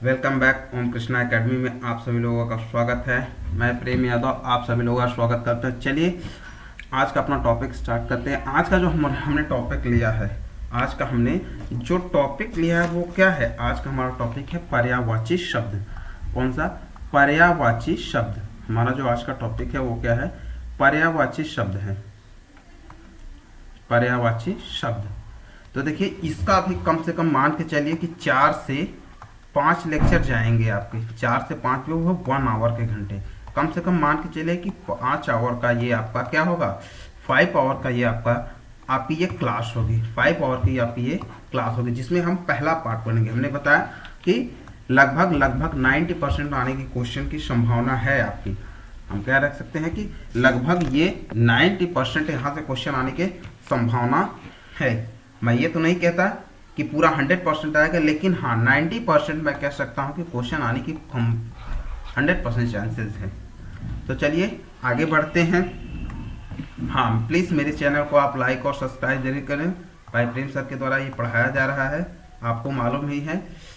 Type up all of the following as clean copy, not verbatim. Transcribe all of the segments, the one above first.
Welcome back ओम Krishna academy में आप सभी लोगों का स्वागत है। मैं प्रेम यादव आप सभी लोगों का स्वागत करता हूँ। चलिए आज का अपना टॉपिक स्टार्ट करते हैं। आज का जो हमने टॉपिक लिया है, आज का हमने जो टॉपिक लिया है वो क्या है? आज का हमारा टॉपिक है पर्यायवाची शब्द। कौन सा? पर्यायवाची शब्द। हमारा जो आज का टॉपिक है वो क्या है? पर्यायवाची शब्द है। पर्यायवाची शब्द। तो देखिए इसका भी कम से कम मान के चलिए कि 4 से 5 लेक्चर जाएंगे आपके। 4 से 5 में वो 1 आवर के घंटे। कम से कम मान के चलिए कि 5 आवर का ये आपका क्या होगा? 5 आवर का ये आपकी ये क्लास होगी। 5 आवर की आपकी ये क्लास होगी जिसमें हम पहला पार्ट पढ़ेंगे। हमने बताया कि लगभग 90% आने की क्वेश्चन की संभावना है आपकी। हम क्या रख सकते हैं कि लगभग ये 90% यहाँ से क्वेश्चन आने की संभावना है। मैं ये तो नहीं कहता कि पूरा 100% आएगा, लेकिन हाँ 90% मैं कह सकता हूँ कि क्वेश्चन आने की 100% चांसेस है। तो चलिए आगे बढ़ते हैं। हाँ प्लीज़ मेरे चैनल को आप लाइक और सब्सक्राइब जरूर करें। भाई प्रेम सर के द्वारा ये पढ़ाया जा रहा है, आपको मालूम ही है।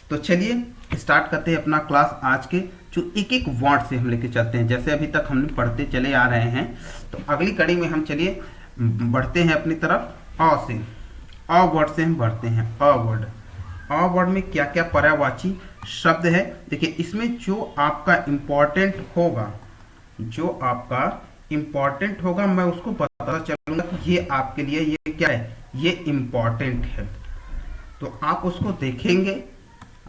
तो चलिए स्टार्ट करते हैं अपना क्लास। आज के जो एक एक वर्ड से हम लेके चलते हैं, जैसे अभी तक हमने पढ़ते चले आ रहे हैं। तो अगली कड़ी में हम चलिए बढ़ते हैं अपनी तरफ। अ से, अ वर्ड से हम बढ़ते हैं। अ वर्ड में क्या क्या पर्यायवाची शब्द है? देखिए इसमें जो आपका इम्पोर्टेंट होगा मैं उसको बताता चलूंगा कि ये आपके लिए ये क्या है, ये इम्पोर्टेंट है। तो आप उसको देखेंगे,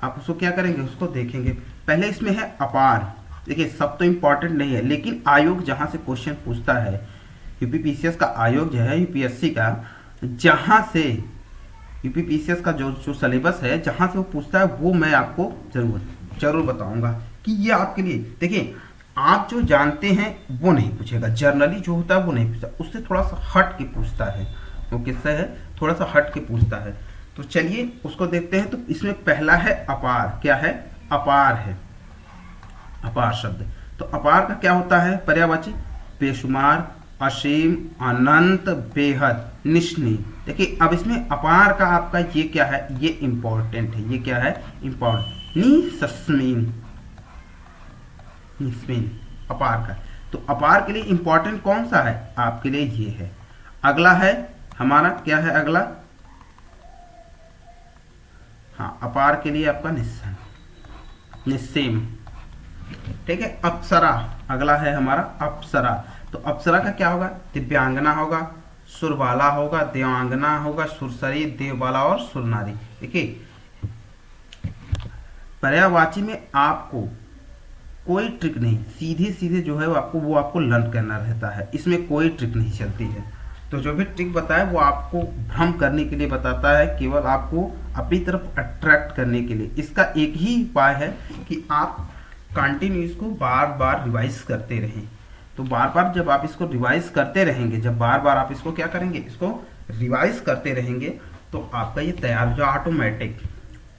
आप उसको क्या करेंगे, उसको देखेंगे। पहले इसमें है अपार। देखिए सब तो इम्पोर्टेंट नहीं है, लेकिन आयोग जहां से क्वेश्चन पूछता है, यूपीपीसीएस का आयोग जो है, यूपीएससी का, जहां से यूपीपीसीएस का जो सिलेबस है जहां से वो पूछता है, वो मैं आपको जरूर बताऊंगा कि ये आपके लिए। देखिए आप जो जानते हैं वो नहीं पूछेगा, जर्नली जो होता है वो नहीं पूछता, उससे थोड़ा सा हट के पूछता है। वो किससे है? थोड़ा सा हट के पूछता है। तो चलिए उसको देखते हैं। तो इसमें पहला है अपार। क्या है? अपार है, अपार शब्द। तो अपार का क्या होता है पर्यायवाची? बेशुमार, असीम, अनंत, बेहद, निश्चली। देखिए अब इसमें अपार का आपका ये क्या है? ये इंपॉर्टेंट है। ये क्या है? इंपॉर्टेंट। निस्मीन, अपार का। तो अपार के लिए इंपॉर्टेंट कौन सा है? आपके लिए ये है। अगला है हमारा क्या है? अगला हाँ अपार के लिए आपका निस्सेम। ठीक है। अप्सरा अगला है हमारा अप्सरा। तो अप्सरा का क्या होगा? दिव्यांगना होगा, सुरबाला होगा, देवांगना होगा, सुरसरी, देवबाला और सुरनारी। देखिए पर्यायवाची में आपको कोई ट्रिक नहीं, सीधे सीधे जो है वो आपको लर्न करना रहता है। इसमें कोई ट्रिक नहीं चलती है। तो जो भी ट्रिक बताए वो आपको भ्रम करने के लिए बताता है, केवल आपको अपनी तरफ अट्रैक्ट करने के लिए। इसका एक ही उपाय है कि आप कंटिन्यू इसको बार बार रिवाइज करते रहें। तो बार बार जब आप इसको रिवाइज करते रहेंगे, जब बार बार आप इसको क्या करेंगे, इसको रिवाइज करते रहेंगे, तो आपका ये तैयार हो जाए ऑटोमेटिक।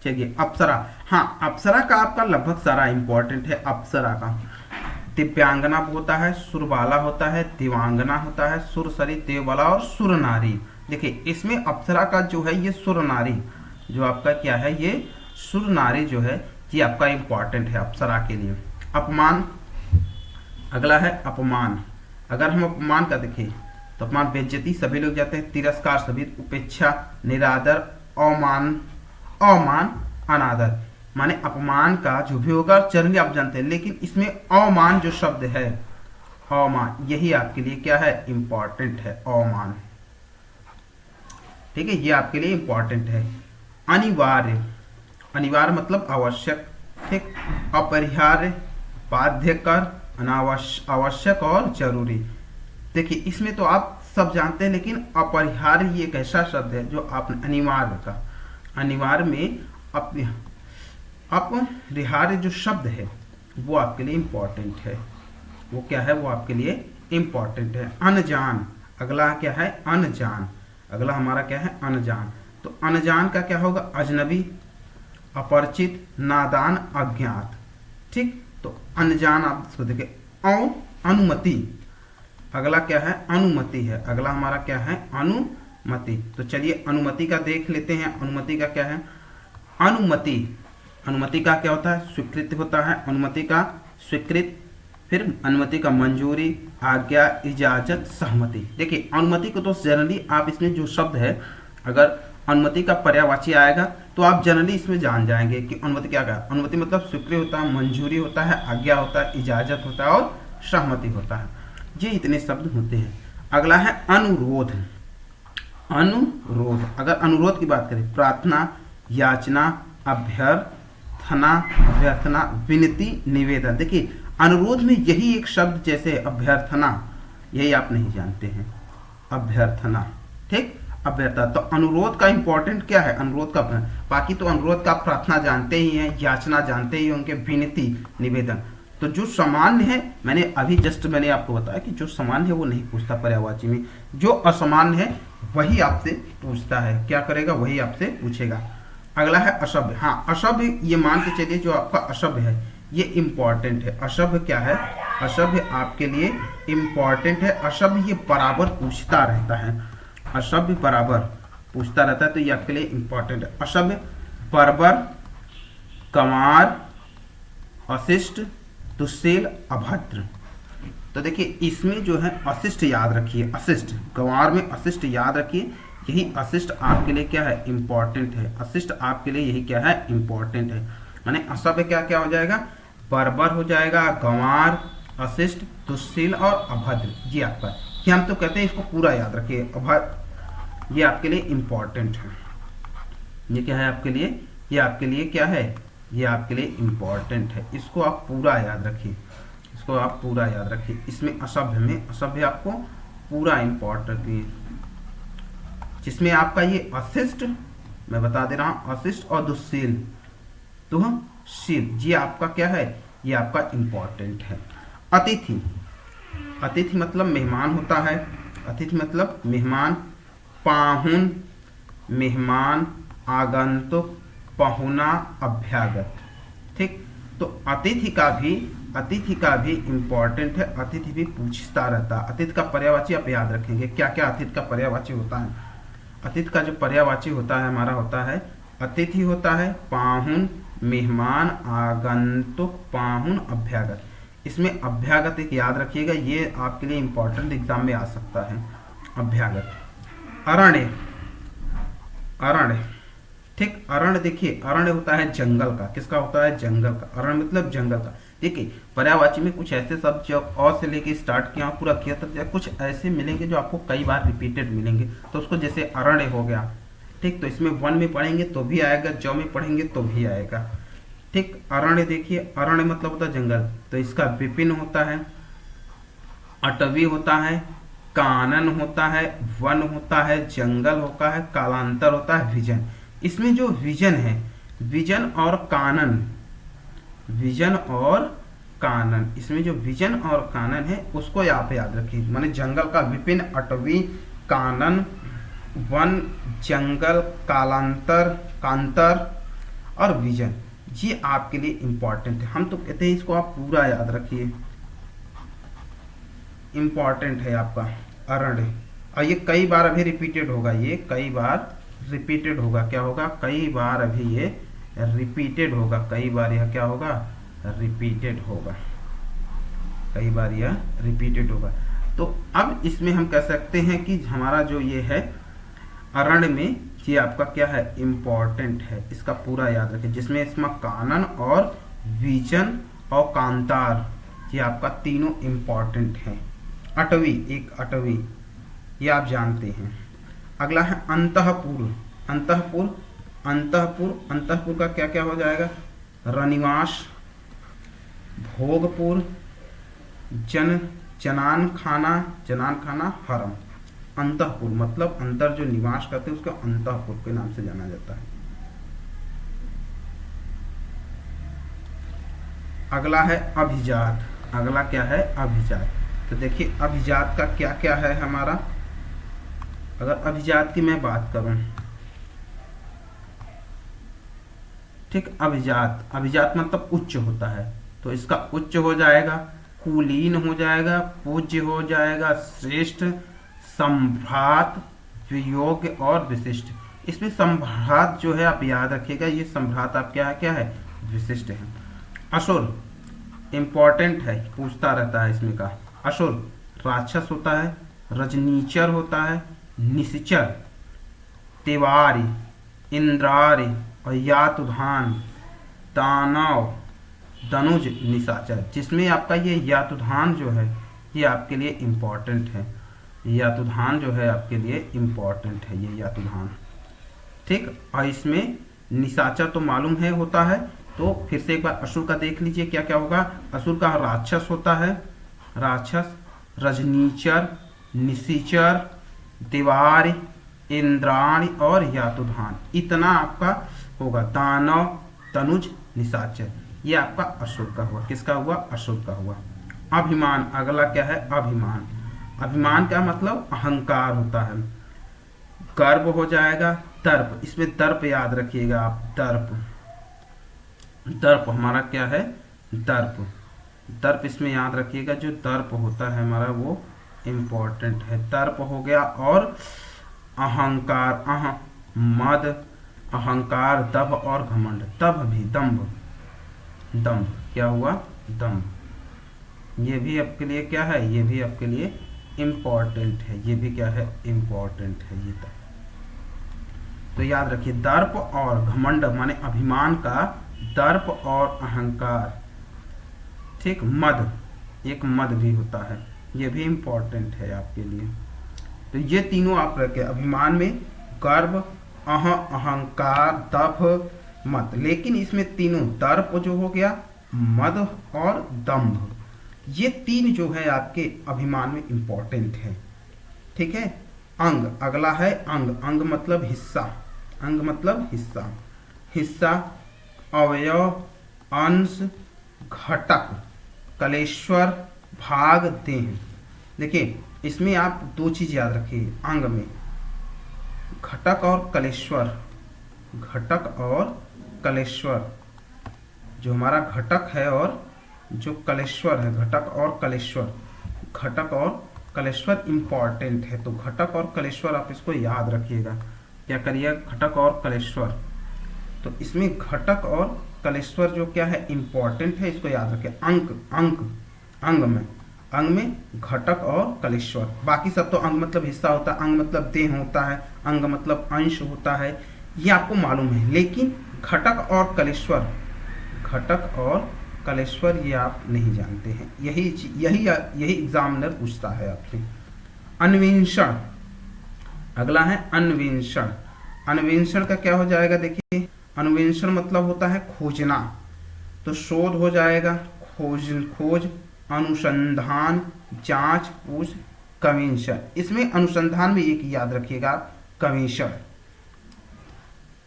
चलिए अप्सरा। हाँ अप्सरा का आपका लगभग सारा इंपॉर्टेंट है। अप्सरा का दिव्यांगना होता है, सुरबाला होता है, दिवांगना होता है, सुरसरी, देवबाला और सुरनारी। देखिए इसमें अप्सरा का जो है ये सुरनारी, जो आपका क्या है, ये सुरनारी जो है ये आपका इंपॉर्टेंट है अप्सरा के लिए। अपमान अगला है अपमान। अगर हम अपमान का देखें तो अपमान बेइज्जती, सभी लोग जाते हैं। तिरस्कार सभी, उपेक्षा, निरादर, अवमान, अनादर। माने अपमान का जो भी होगा जनरली आप जानते हैं, लेकिन इसमें अवमान जो शब्द है, अवमान, यही आपके लिए क्या है? इंपॉर्टेंट है। अवमान, ठीक है, ये आपके लिए इंपॉर्टेंट है। अनिवार्य, अनिवार्य मतलब आवश्यक, ठीक। अपरिहार्य, बाध्यकर, अनावश्यक और जरूरी। देखिए इसमें तो आप सब जानते हैं, लेकिन अपरिहार्य ये एक ऐसा शब्द है जो आप अनिवार्य का, अनिवार्य में अपरिहार्य जो शब्द है वो आपके लिए इंपॉर्टेंट है। वो क्या है? वो आपके लिए इंपॉर्टेंट है। अनजान अगला क्या है? अनजान। अगला हमारा क्या है? अनजान। तो अनजान का क्या होगा? अजनबी, अपरिचित, नादान, अज्ञात, ठीक। तो अनजान आप इसको देखिए। और अनुमति, अगला क्या है? अनुमति है। अगला हमारा क्या है? अनुमति। तो चलिए अनुमति का देख लेते हैं। अनुमति का क्या है? अनुमति अनुमति का क्या होता है? स्वीकृति होता है, अनुमति का स्वीकृत, फिर अनुमति का मंजूरी, आज्ञा, इजाजत, सहमति। देखिए अनुमति को तो जनरली आप इसमें जो शब्द है, अगर अनुमति का पर्यायवाची आएगा तो आप जनरली इसमें जान जाएंगे कि अनुमति क्या है। अनुमति मतलब स्वीकृति होता है, मंजूरी होता है, आज्ञा होता है, इजाजत होता है और सहमति होता है। ये इतने शब्द होते हैं। अगला है अनुरोध। अनुरोध, अगर अनुरोध की बात करें, प्रार्थना, याचना, अभ्यर्थना, विनती, निवेदन। देखिए अनुरोध में यही एक शब्द जैसे अभ्यर्थना, यही आप नहीं जानते हैं, अभ्यर्थना, ठीक, अभ्यर्थना। तो अनुरोध का इंपॉर्टेंट क्या है? अनुरोध का, बाकी तो अनुरोध का प्रार्थना जानते ही हैं, याचना जानते ही होंगे, विनती, निवेदन। तो जो सामान्य है, मैंने आपको बताया कि जो सामान्य है वो नहीं पूछता पर्यायवाची में, जो असामान्य है वही आपसे पूछता है। क्या करेगा? वही आपसे पूछेगा। अगला है असभ्य। हाँ, असभ्य, ये मान के चलिए जो आपका असभ्य है ये इम्पॉर्टेंट है। असभ्य क्या है? असभ्य आपके लिए इम्पॉर्टेंट है। असभ्य ये बराबर पूछता रहता है, असभ्य बराबर पूछता रहता है, तो ये आपके लिए इम्पॉर्टेंट है। असभ्य, बर्बर, गंवार, अशिष्ट, दुश्शील, अभद्र। तो देखिए इसमें जो है अशिष्ट याद रखिए, अशिष्ट, गंवार में अशिष्ट याद रखिए। यही अशिष्ट आपके लिए क्या है? इम्पॉर्टेंट है। अशिष्ट आपके लिए यही क्या है? इम्पॉर्टेंट है। माने असभ्य क्या क्या हो जाएगा? बर्बर हो जाएगा, गंवार, अशिष्ट, दुश्शील और अभद्र। ये आपका, ये हम तो कहते हैं इसको पूरा याद रखिए। अभद्र ये आपके लिए इम्पॉर्टेंट है। ये क्या है आपके लिए? ये आपके लिए क्या है? ये आपके लिए इम्पॉर्टेंट है। इसको आप पूरा याद रखिए, इसको आप पूरा याद रखिए। इसमें असभ्य में, असभ्य आपको पूरा इम्पॉर्ट रखिए। जिसमें आपका ये अशिष्ट, मैं बता दे रहा हूं, अशिष्ट और दुश्शील, दुःशील, ये आपका क्या है? ये आपका इम्पॉर्टेंट है। अतिथि, अतिथि मतलब मेहमान होता है, अतिथि मतलब मेहमान, पाहुन, मेहमान, आगंतुक, पहुना, अभ्यागत, ठीक। तो अतिथि का भी इम्पॉर्टेंट है, अतिथि भी पूछता रहता है। अतिथि का पर्यायवाची आप याद रखेंगे, क्या क्या अतिथि का पर्यायवाची होता है। अतिथि का जो पर्यायवाची होता है हमारा होता है, अतिथि होता है पाहुन, मेहमान, आगंतुक, पाहुन, अभ्यागत। इसमें अभ्यागत एक याद रखिएगा, ये आपके लिए इम्पोर्टेंट एग्जाम में आ सकता है, अभ्यागत। अरण्य, अरण्य, ठीक। अरण्य देखिए, अरण्य होता है जंगल का, किसका होता है? जंगल का। अरण्य मतलब जंगल का। देखिए पर्यायवाची में कुछ ऐसे शब्द जो अ से लेके स्टार्ट किया पूरा किया तक कुछ ऐसे मिलेंगे जो आपको कई बार रिपीटेड मिलेंगे, तो उसको जैसे अरण्य हो गया, ठीक। तो इसमें वन में पढ़ेंगे तो भी आएगा, ज में पढ़ेंगे तो भी आएगा, ठीक। अरण्य देखिए, अरण्य मतलब होता है जंगल, तो इसका विपिन होता है, अटवी होता है, कानन होता है, वन होता है, जंगल होता है, कालांतर होता है, विजन। इसमें जो विजन है, विजन और कानन, विजन और कानन, इसमें जो विजन और कानन है उसको आप याद रखिए। माने जंगल का विपिन, अटवी, कानन, वन, जंगल, कालांतर, कांतर और विजन, ये आपके लिए इंपॉर्टेंट है। हम तो कहते हैं इसको आप पूरा याद रखिए, इंपॉर्टेंट है आपका अरण्य। और ये कई बार अभी रिपीटेड होगा, ये कई बार रिपीटेड होगा, क्या होगा? कई बार अभी ये रिपीटेड होगा, कई बार यह क्या होगा? रिपीटेड होगा, कई बार यह रिपीटेड होगा। तो अब इसमें हम कह सकते हैं कि हमारा जो ये है अरण्य में, ये आपका क्या है? इम्पॉर्टेंट है, इसका पूरा याद रखें। जिसमें इसमें कानन और विजन और कांतार, ये आपका तीनों इम्पॉर्टेंट है। अटवी, एक अटवी, ये आप जानते हैं। अगला है अंतःपुर, अंतःपुर, अंतःपुर, अंतःपुर का क्या क्या हो जाएगा? रनिवास, भोगपुर, जनान खाना, जनान खाना, हरम। अंतःपुर मतलब अंतर जो निवास करते हैं उसको अंतःपुर के नाम से जाना जाता है। अगला है अभिजात, अगला क्या है? अभिजात। तो देखिए अभिजात का क्या क्या है हमारा। अगर अभिजात की मैं बात करूं, ठीक, अभिजात, अभिजात मतलब उच्च होता है, तो इसका उच्च हो जाएगा, कुलीन हो जाएगा, पूज्य हो जाएगा, श्रेष्ठ, सम्भ्रात, वियोग्य और विशिष्ट। इसमें सम्भ्रात जो है आप याद रखिएगा, ये सम्भ्रात आप क्या है? विशिष्ट है। असुर इम्पॉर्टेंट है, पूछता रहता है इसमें का। असुर राक्षस होता है, रजनीचर होता है, निश्चर, तिवारी, इंद्रारी और यातुधान, दानव, धनुज, निशाचर, जिसमें आपका ये यातुधान जो है ये आपके लिए इम्पॉर्टेंट है। यातुधान जो है आपके लिए इम्पॉर्टेंट है, ये यातुधान, ठीक। और इसमें निशाचर तो मालूम है होता है, तो फिर से एक बार असुर का देख लीजिए क्या क्या होगा। असुर का राक्षस होता है, राक्षस, रजनीचर, निशाचर, तिवारी, इंद्राणी और यातुधान, इतना आपका होगा। दानव, तनुज, निशाचर, ये आपका असुर का हुआ। किसका हुआ? असुर का हुआ। अभिमान, अगला क्या है? अभिमान। अभिमान का मतलब अहंकार होता है। गर्व हो जाएगा, दर्प, इसमें दर्प याद रखिएगा आप, दर्प। दर्प हमारा क्या है? दर्प। दर्प इसमें याद रखिएगा, जो दर्प होता है हमारा वो इम्पोर्टेंट है। दर्प हो गया। और अहंकार, मद, अहंकार, दभ और घमंड। दभ भी, दम्भ, दम्भ क्या हुआ? दम्भ। ये भी आपके लिए क्या है? ये भी आपके लिए इम्पोर्टेंट है। ये भी क्या है? इम्पोर्टेंट है ये तब। तो याद रखिए, दर्प और घमंड माने अभिमान का दर्प और अहंकार, ठीक। मद, एक मद भी होता है, ये भी इम्पोर्टेंट है आपके लिए। तो ये तीनों आप रखें अभिमान में, गर्व, अहंकार, दर्प, मद। लेकिन इसमें तीनों, दर्प जो हो गया, मद और दंभ, ये तीन जो है आपके अभिमान में इम्पोर्टेंट है, ठीक है। अंग, अगला है अंग। अंग मतलब हिस्सा, अंग मतलब हिस्सा। हिस्सा, अवयव, अंश, घटक, कलेश्वर, भाग, देह। देखिए इसमें आप दो चीज याद रखिए अंग में, घटक और कलेश्वर। घटक और कलेश्वर, जो हमारा घटक है और जो कलेश्वर है, घटक और कलेश्वर। घटक और कलेश्वर इंपॉर्टेंट है, तो घटक और कलेश्वर आप इसको याद रखिएगा। क्या करिए? घटक और कलेश्वर। तो इसमें घटक और कलेश्वर जो क्या है? इंपॉर्टेंट है, इसको याद रखिए। अंक, अंक, अंग में, अंग में घटक और कलेश्वर। बाकी सब तो अंग मतलब हिस्सा होता है, अंग मतलब देह होता है, अंग मतलब अंश होता है, ये आपको मालूम है। लेकिन घटक और कलेश्वर, घटक और कलेश्वर ये आप नहीं जानते हैं। यही यही यही एग्जामिनर पूछता है आपसे। अन्वेषण, अगला है अन्वेषण। अन्वेषण का क्या हो जाएगा? देखिए अन्वेषण मतलब होता है खोजना, तो शोध हो जाएगा, खोज, खोज, अनुसंधान, जांच, पूछ, कमीशन। इसमें अनुसंधान में एक याद रखिएगा, कमीशन,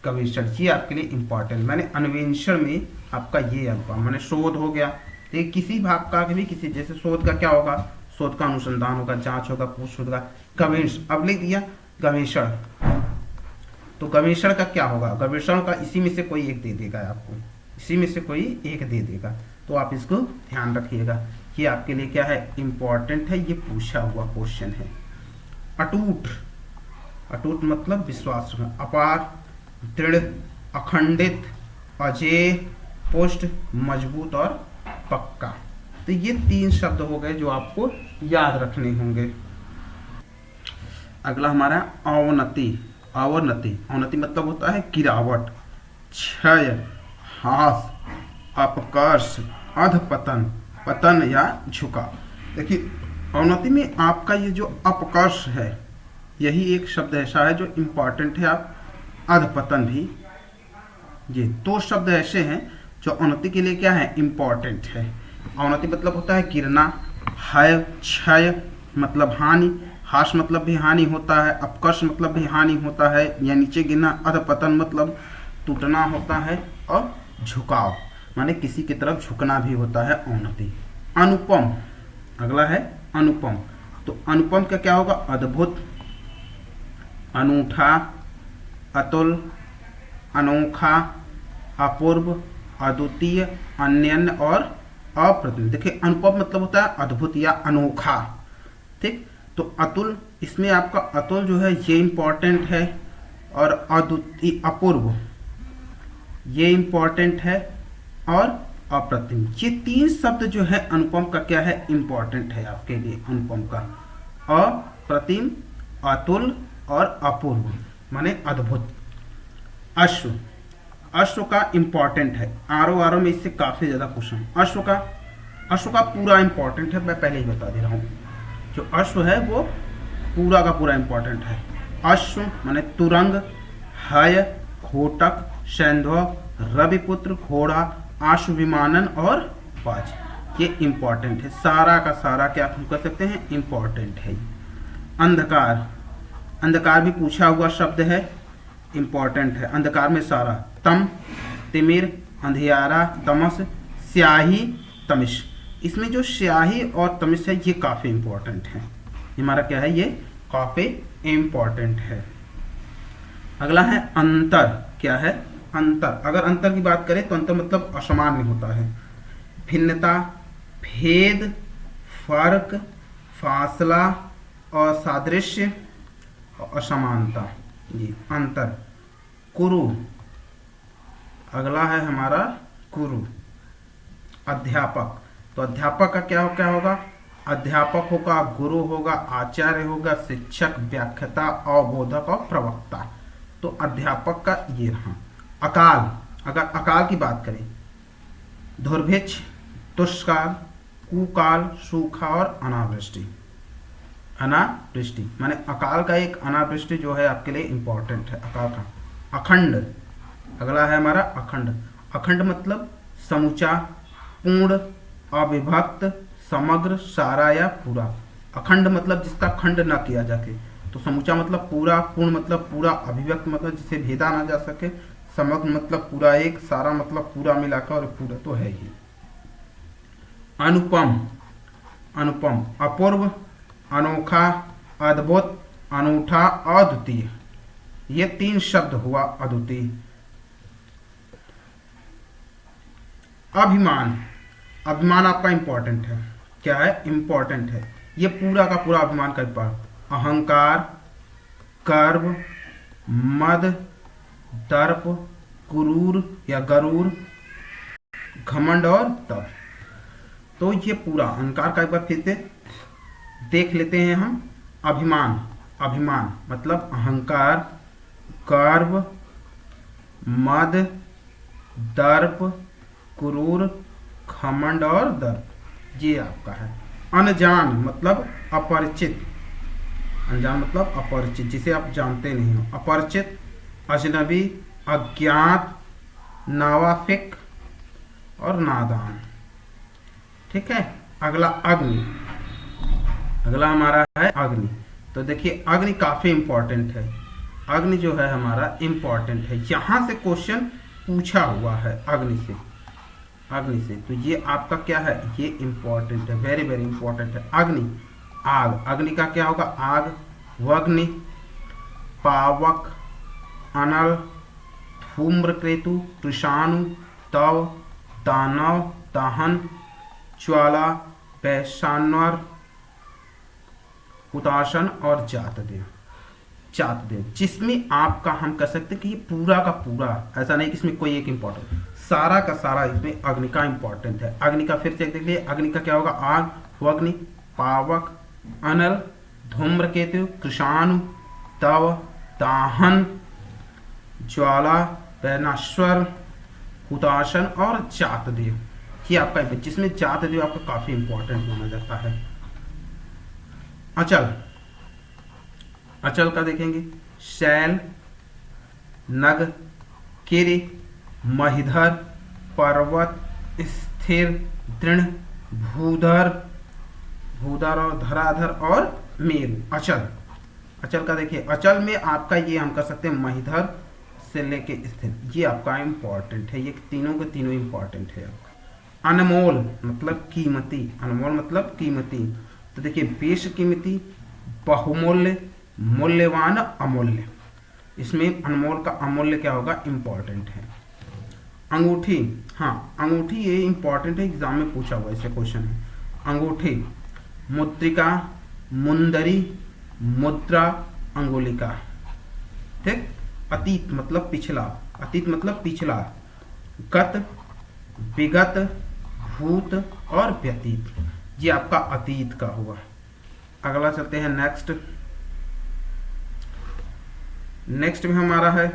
कमीशन, ये आपके लिए इंपॉर्टेंट। मैंने अन्वेषण में आपका ये आपका मैंने शोध हो गया, तो किसी भाग का भी, किसी जैसे शोध का क्या होगा? शोध का अनुसंधान होगा, जांच होगा, पूछ होगा, गवेषण। अब लिख दिया गवेषण, तो गवेषण का क्या होगा? गवेषण का इसी में से कोई एक दे देगा आपको, इसी में से कोई एक दे देगा, तो आप इसको ध्यान रखिएगा। ये आपके लिए क्या है? इंपॉर्टेंट है, ये पूछा हुआ क्वेश्चन है। अटूट, अटूट मतलब विश्वास, अपार, दृढ़, अखंडित, अजेय, पुष्ट, मजबूत और पक्का। तो ये तीन शब्द हो गए जो आपको याद रखने होंगे। अगला हमारा अवनति। अवनति, अवनति मतलब होता है गिरावट, क्षय, ह्रास, अपकर्ष, अधपतन, पतन या झुकाव। देखिए अवनति में आपका ये जो अपकर्ष है, यही एक शब्द ऐसा है जो इम्पॉर्टेंट है। आप अधपतन भी, ये दो शब्द ऐसे हैं जो अवनति के लिए क्या है? इम्पॉर्टेंट है। अवनति मतलब होता है गिरना, क्षय, क्षय मतलब हानि, ह्रास मतलब भी हानि होता है, अपकर्ष मतलब भी हानि होता है या नीचे गिरना, अधपतन मतलब टूटना होता है, और झुकाव माने किसी की तरफ झुकना भी होता है अवनति। अनुपम, अगला है अनुपम। तो अनुपम का क्या होगा? अद्भुत, अनूठा, अतुल, अनोखा, अपूर्व, अद्वितीय, अनन्य और अप्रतिम। देखिए अनुपम मतलब होता है अद्भुत या अनोखा, ठीक। तो अतुल, इसमें आपका अतुल जो है ये इंपॉर्टेंट है, और अद्वितीय, अपूर्व ये इंपॉर्टेंट है, और अप्रतिम। ये तीन शब्द जो है अनुपम का क्या है, इंपॉर्टेंट है आपके लिए। अनुपम का अप्रतिम, अतुल और अपूर्व माने अद्भुत। अश्व, अश्व का इंपॉर्टेंट है, आरो में इससे काफी ज्यादा क्वेश्चन। अश्व का पूरा इंपॉर्टेंट है, मैं पहले ही बता दे रहा हूँ। जो अश्व है वो पूरा का पूरा इंपॉर्टेंट है। अश्व माने तुरंग, हय, घोटक, सैंधव, रविपुत्र, घोड़ा, आशु विमानन और बाज, ये इंपॉर्टेंट है। सारा का सारा क्या हम कर सकते हैं, इंपॉर्टेंट है। अंधकार, अंधकार भी पूछा हुआ शब्द है, इंपॉर्टेंट है। अंधकार में सारा, तम, तिमिर, अंधियारा, तमस, स्याही, तमिश। इसमें जो स्याही और तमिश है ये काफी इंपॉर्टेंट है। हमारा क्या है, ये काफी इंपॉर्टेंट है। अगला है अंतर। क्या है, अंतर। अगर अंतर की बात करें तो अंतर मतलब असामान्य होता है। भिन्नता, भेद, फर्क, फासला और सादृश्य और असमानता, जी अंतर। कुरु, अगला है हमारा कुरु। अध्यापक, तो अध्यापक का क्या होगा, अध्यापक होगा, गुरु होगा, आचार्य होगा, शिक्षक, व्याख्याता, अवबोधक और प्रवक्ता। तो अध्यापक का ये रहा। अकाल, अगर अकाल की बात करें, दुर्भिक्ष, दुष्काल, कुकाल, सूखा और अनावृष्टि। अनावृष्टि माने अकाल का एक, अनावृष्टि जो है आपके लिए इंपॉर्टेंट है अकाल का। अखंड, अगला है हमारा अखंड। अखंड मतलब समूचा, पूर्ण, अविभक्त, समग्र, सारा या पूरा। अखंड मतलब जिसका खंड ना किया जाके, तो समूचा मतलब पूरा, पूर्ण मतलब पूरा, अभिव्यक्त मतलब जिसे भेदा ना जा सके, समग्र मतलब पूरा एक, सारा मतलब पूरा मिलाकर और पूरा तो है ही। अनुपम, अनुपम, अपूर्व, अनोखा, अद्भुत, अनूठा, अद्वितीय, ये तीन शब्द हुआ अद्वितीय। अभिमान, अभिमान आपका इंपॉर्टेंट है। क्या है, इंपॉर्टेंट है। ये पूरा का पूरा अभिमान का पार्ट। अहंकार, गर्व, मद, दर्प, गुरूर या गरूर, घमंड और तप। तो ये पूरा अहंकार का एक बार फिर से देख लेते हैं हम। अभिमान, अभिमान मतलब अहंकार, गर्व, मद, दर्प, गुरूर, घमंड और दर्प, ये आपका है। अनजान मतलब अपरिचित, अनजान मतलब अपरिचित, जिसे आप जानते नहीं हो। अपरिचित, अजनबी, अज्ञात, नावाफिक और नादान। ठीक है। अगला अग्नि, अगला हमारा है अग्नि। तो देखिए अग्नि काफी इंपॉर्टेंट है। अग्नि जो है हमारा इंपॉर्टेंट है, यहां से क्वेश्चन पूछा हुआ है अग्नि से, अग्नि से। तो ये आपका क्या है, ये इंपॉर्टेंट है, वेरी वेरी इंपॉर्टेंट है। अग्नि, आग, अग्नि का क्या होगा, आग, वग्नि, पावक, अनल, धूम्रकेतु, कृषाणु, तव, दानव, दहन, ज्वाला, वैशानवर, हुताशन और जातदेव। जातदेव जिसमें आपका हम कह सकते कि ये पूरा का पूरा, ऐसा नहीं कि इसमें कोई एक इंपॉर्टेंट, सारा का सारा इसमें अग्नि का इंपॉर्टेंट है। अग्नि का फिर से देख लीजिए, अग्नि का क्या होगा, आग, वग्नि, पावक, अनल, धूम्रकेतु, कृषाणु, तव, दाहन, ज्वाला, वैनाश्वर, हुताशन और जातदेव। ये आपका, जिसमें जातदेव आपका काफी इंपॉर्टेंट माना जाता है। अचल, अचल का देखेंगे, शैल, नग, किरि, महिधर, पर्वत, स्थिर, दृढ़, भूधर, भूधर और धराधर और मेरु। अचल, अचल का देखिए, अचल में आपका ये हम कर सकते हैं महिधर से लेके स्थिर, ये आपका इंपॉर्टेंट है। ये तीनों के तीनों इंपॉर्टेंट है आपका। अनमोल मतलब कीमती, अनमोल मतलब कीमती। तो देखिए बेश कीमती, बहुमूल्य, मूल्यवान, अमूल्य। इसमें अनमोल का अमूल्य क्या होगा, इंपॉर्टेंट है। अंगूठी, हाँ अंगूठी ये इंपॉर्टेंट है, एग्जाम में पूछा हुआ इससे क्वेश्चन है। अंगूठी, मुद्रिका, मुंदरी, मुद्रा, अंगुलिका। ठीक। अतीत मतलब पिछला, अतीत मतलब पिछला। गत, विगत, भूत और व्यतीत, ये आपका अतीत का हुआ। अगला चलते हैं नेक्स्ट। नेक्स्ट में हमारा है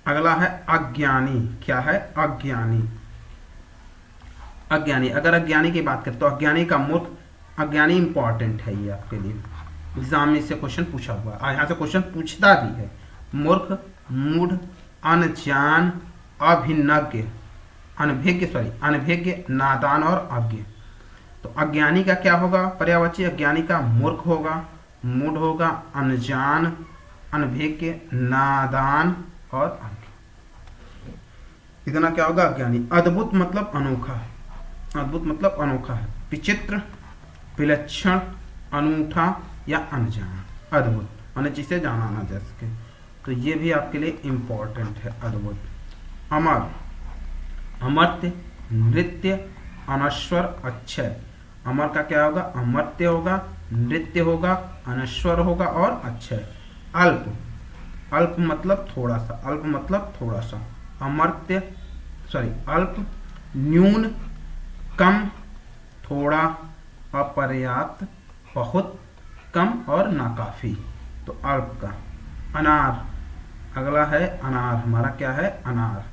अगला है अज्ञानी। क्या है? अज्ञानी। अज्ञानी, अगर अज्ञानी की बात करें तो अज्ञानी का मूर्ख, अज्ञानी इंपॉर्टेंट है ये आपके लिए, एग्जाम में इससे क्वेश्चन पूछा हुआ है, यहाँ से क्वेश्चन पूछता भी है। मूर्ख, मूढ़, अनजान, अभिनज्ञ, अनभिज्ञ, नादान और अज्ञ। तो अज्ञानी का क्या होगा पर्यायवाची? अज्ञानी का मूर्ख होगा, मूढ़ होगा, अनजान, अनभिज्ञ, नादान और अज्ञ। इतना क्या होगा? अज्ञानी। अद्भुत मतलब अनोखा, अद्भुत मतलब अनोखा है। विचित्र, विलक्षण, अनूठा या अनजान। अद्भुत माने जिसे जाना ना जा सके, तो ये भी आपके लिए इम्पोर्टेंट है। अद्भुत। अमर, अमर्त्य, नृत्य, अनश्वर, अक्षय। अमर का क्या होगा? अमर्त्य होगा, नृत्य होगा, अनश्वर होगा और अक्षय। अल्प, अल्प मतलब थोड़ा सा, अल्प मतलब थोड़ा सा। अमर्त्य अल्प, न्यून, कम, थोड़ा, अपर्याप्त, बहुत, कम और नाकाफी। तो अल्प का। अनार, अगला है अनार। हमारा क्या है? अनार।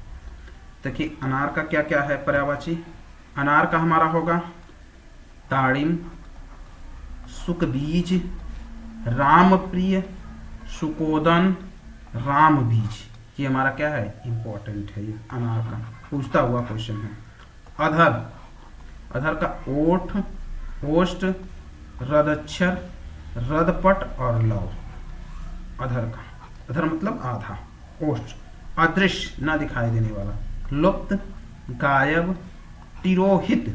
देखिए अनार का क्या क्या है पर्यायवाची? अनार का हमारा होगा ताड़िम, सुकबीज, रामप्रिय, सुकोदन, राम बीज। ये हमारा क्या है? इंपॉर्टेंट है ये अनार का, पूछता हुआ क्वेश्चन है। अधर, अधर का ओठ, ओष्ठ, रदक्षर, रदपट और लव। अधर का, अधर मतलब आधा, ओष्ठ। अदृश्य, न दिखाई देने वाला। लुप्त, गायब, तिरोहित,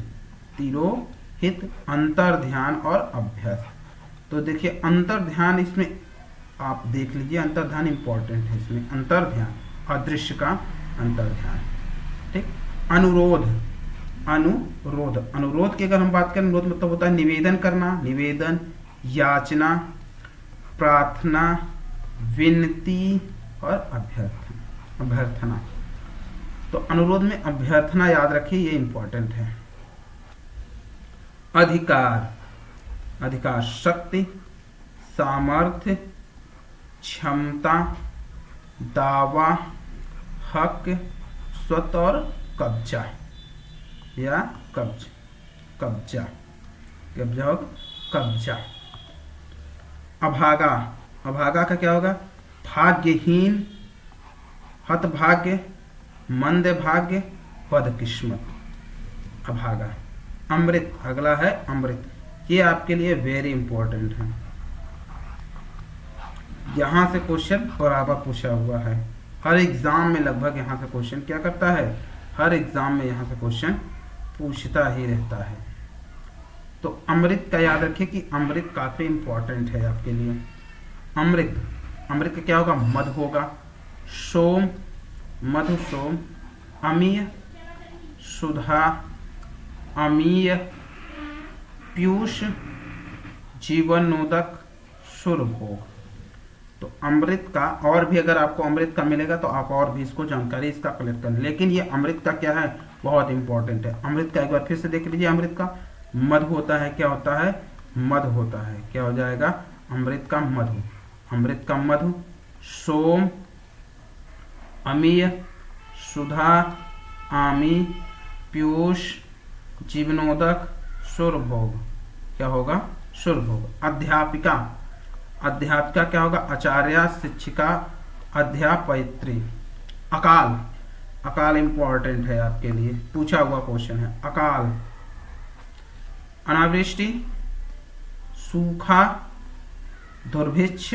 तिरोहित, अंतर्ध्यान और अभ्यास। तो देखिए अंतर्ध्यान, इसमें आप देख लीजिए, अंतर्ध्यान इंपॉर्टेंट है इसमें। अंतर्ध्यान, अदृश्य का अंतर्ध्यान। ठीक। अनुरोध, अनुरोध, अनुरोध की अगर हम बात करें, अनुरोध मतलब होता है निवेदन करना, निवेदन, याचना, प्रार्थना, विनती और अभ्यर्थना, अभ्यर्थना। तो अनुरोध में अभ्यर्थना याद रखिए, ये इंपॉर्टेंट है। अधिकार, अधिकार, शक्ति, सामर्थ्य, क्षमता, दावा, हक, स्वत और कब्जा या कब्ज, कब्जा, कब्जा होगा कब्जा। अभागा, अभागा का क्या होगा? भाग्यहीन, हतभाग्य, मंद भाग्य, बदकिस्मत। अभागा। अमृत, अगला है अमृत। ये आपके लिए वेरी इंपॉर्टेंट है, यहाँ से क्वेश्चन बराबर पूछा हुआ है हर एग्जाम में। लगभग यहाँ से क्वेश्चन क्या करता है? हर एग्जाम में यहाँ से क्वेश्चन पूछता ही रहता है। तो अमृत का याद रखिए कि अमृत काफी इंपॉर्टेंट है आपके लिए। अमृत, अमृत का क्या होगा? मध होगा। सोम, मधु, सोम। अमीय, सुधा, अमीय, पीयूष, जीवनोदक, सुरभोग। तो अमृत का और भी अगर आपको अमृत का मिलेगा तो आप और भी इसको जानकारी इसका कलेक्ट करें, लेकिन ये अमृत का क्या है? बहुत इंपॉर्टेंट है। अमृत का एक बार फिर से देख लीजिए। अमृत का मधु होता है, क्या होता है? मध होता है। क्या हो जाएगा? अमृत का मधु, अमृत का मधु। सोम, अमीय, सुधा, आमी, पीयूष, जीवनोदक, सुरभोग। क्या होगा? सुरभोग। अध्यापिका, अध्यापिका क्या होगा? आचार्य, शिक्षिका, अध्यापयित्री। अकाल, अकाल इंपॉर्टेंट है आपके लिए, पूछा हुआ क्वेश्चन है। अकाल, अनावृष्टि, सूखा, दुर्भिक्ष,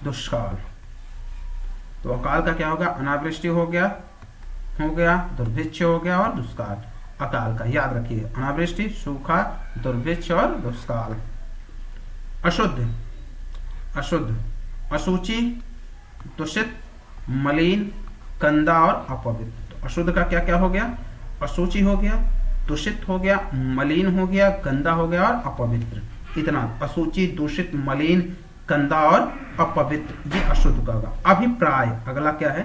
दुष्काल। तो अकाल का क्या होगा? अनावृष्टि हो गया, दुर्भिक्ष हो गया और दुष्काल। अकाल का याद रखिए, अनावृष्टि, सूखा, दुर्भिक्ष और दुष्काल। अशुद्ध, अशुद्ध, अशुचि, दूषित, मलिन, गंदा और अपवित्र। तो अशुद्ध का क्या क्या हो गया? अशुचि हो गया, दूषित हो गया, मलिन हो गया, गंदा हो गया और अपवित्र, इतना। अशुचि, दूषित, मलिन, गंदा और अपवित्र, ये अशुद्ध का होगा। अभिप्राय, अगला क्या है?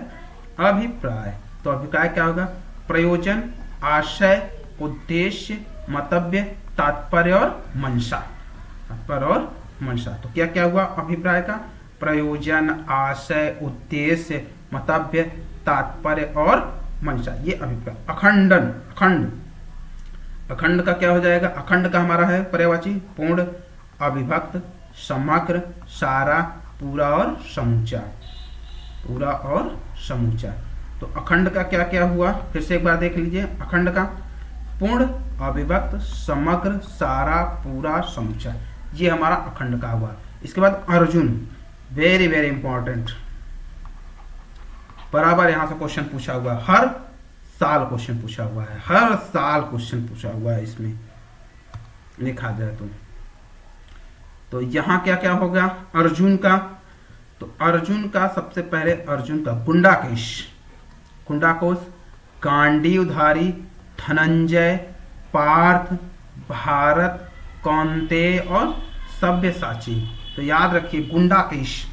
अभिप्राय। तो अभिप्राय क्या होगा? प्रयोजन, आशय, उद्देश्य, मतव्य, तात्पर्य और मंशा। तात्पर्य और मंशा। तो क्या क्या हुआ अभिप्राय का? प्रयोजन, आशय, उद्देश्य, मतव्य, तात्पर्य और मंशा, ये अभिप्राय। अखंडन, अखंड, अखंड का क्या हो जाएगा? अखंड का हमारा है पर्यायवाची पूर्ण, अविभक्त, समग्र, सारा, पूरा और समूचा। पूरा और समूचा। तो अखंड का क्या क्या हुआ? फिर से एक बार देख लीजिए। अखंड का पूर्ण, अविभक्त, समग्र, सारा, पूरा, समूचा, ये हमारा अखंड का हुआ। इसके बाद अर्जुन, वेरी वेरी इंपॉर्टेंट, बराबर यहां से क्वेश्चन पूछा हुआ है, हर साल क्वेश्चन पूछा हुआ है, हर साल क्वेश्चन पूछा हुआ है इसमें लिखा जाए तो यहां क्या क्या होगा अर्जुन का? तो अर्जुन का सबसे पहले अर्जुन का गुंडाकेश, गुंडाकोश, गांडीवधारी, धनंजय, पार्थ, भारत, कौंतेय और सव्यसाची। तो याद रखिए गुंडाकेश,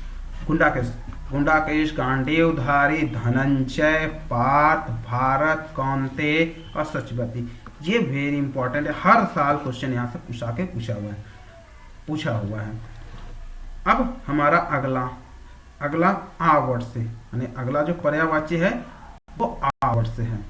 गुंडाकेश, गुंडाकेश, गांडीवधारी, धनंजय, पार्थ, भारत, कौंतेय और सचवती, ये वेरी इंपॉर्टेंट है। हर साल क्वेश्चन यहाँ से पूछा हुआ है। अब हमारा अगला आवर्त से, यानी अगला जो पर्यायवाची है वो आवर्त से है।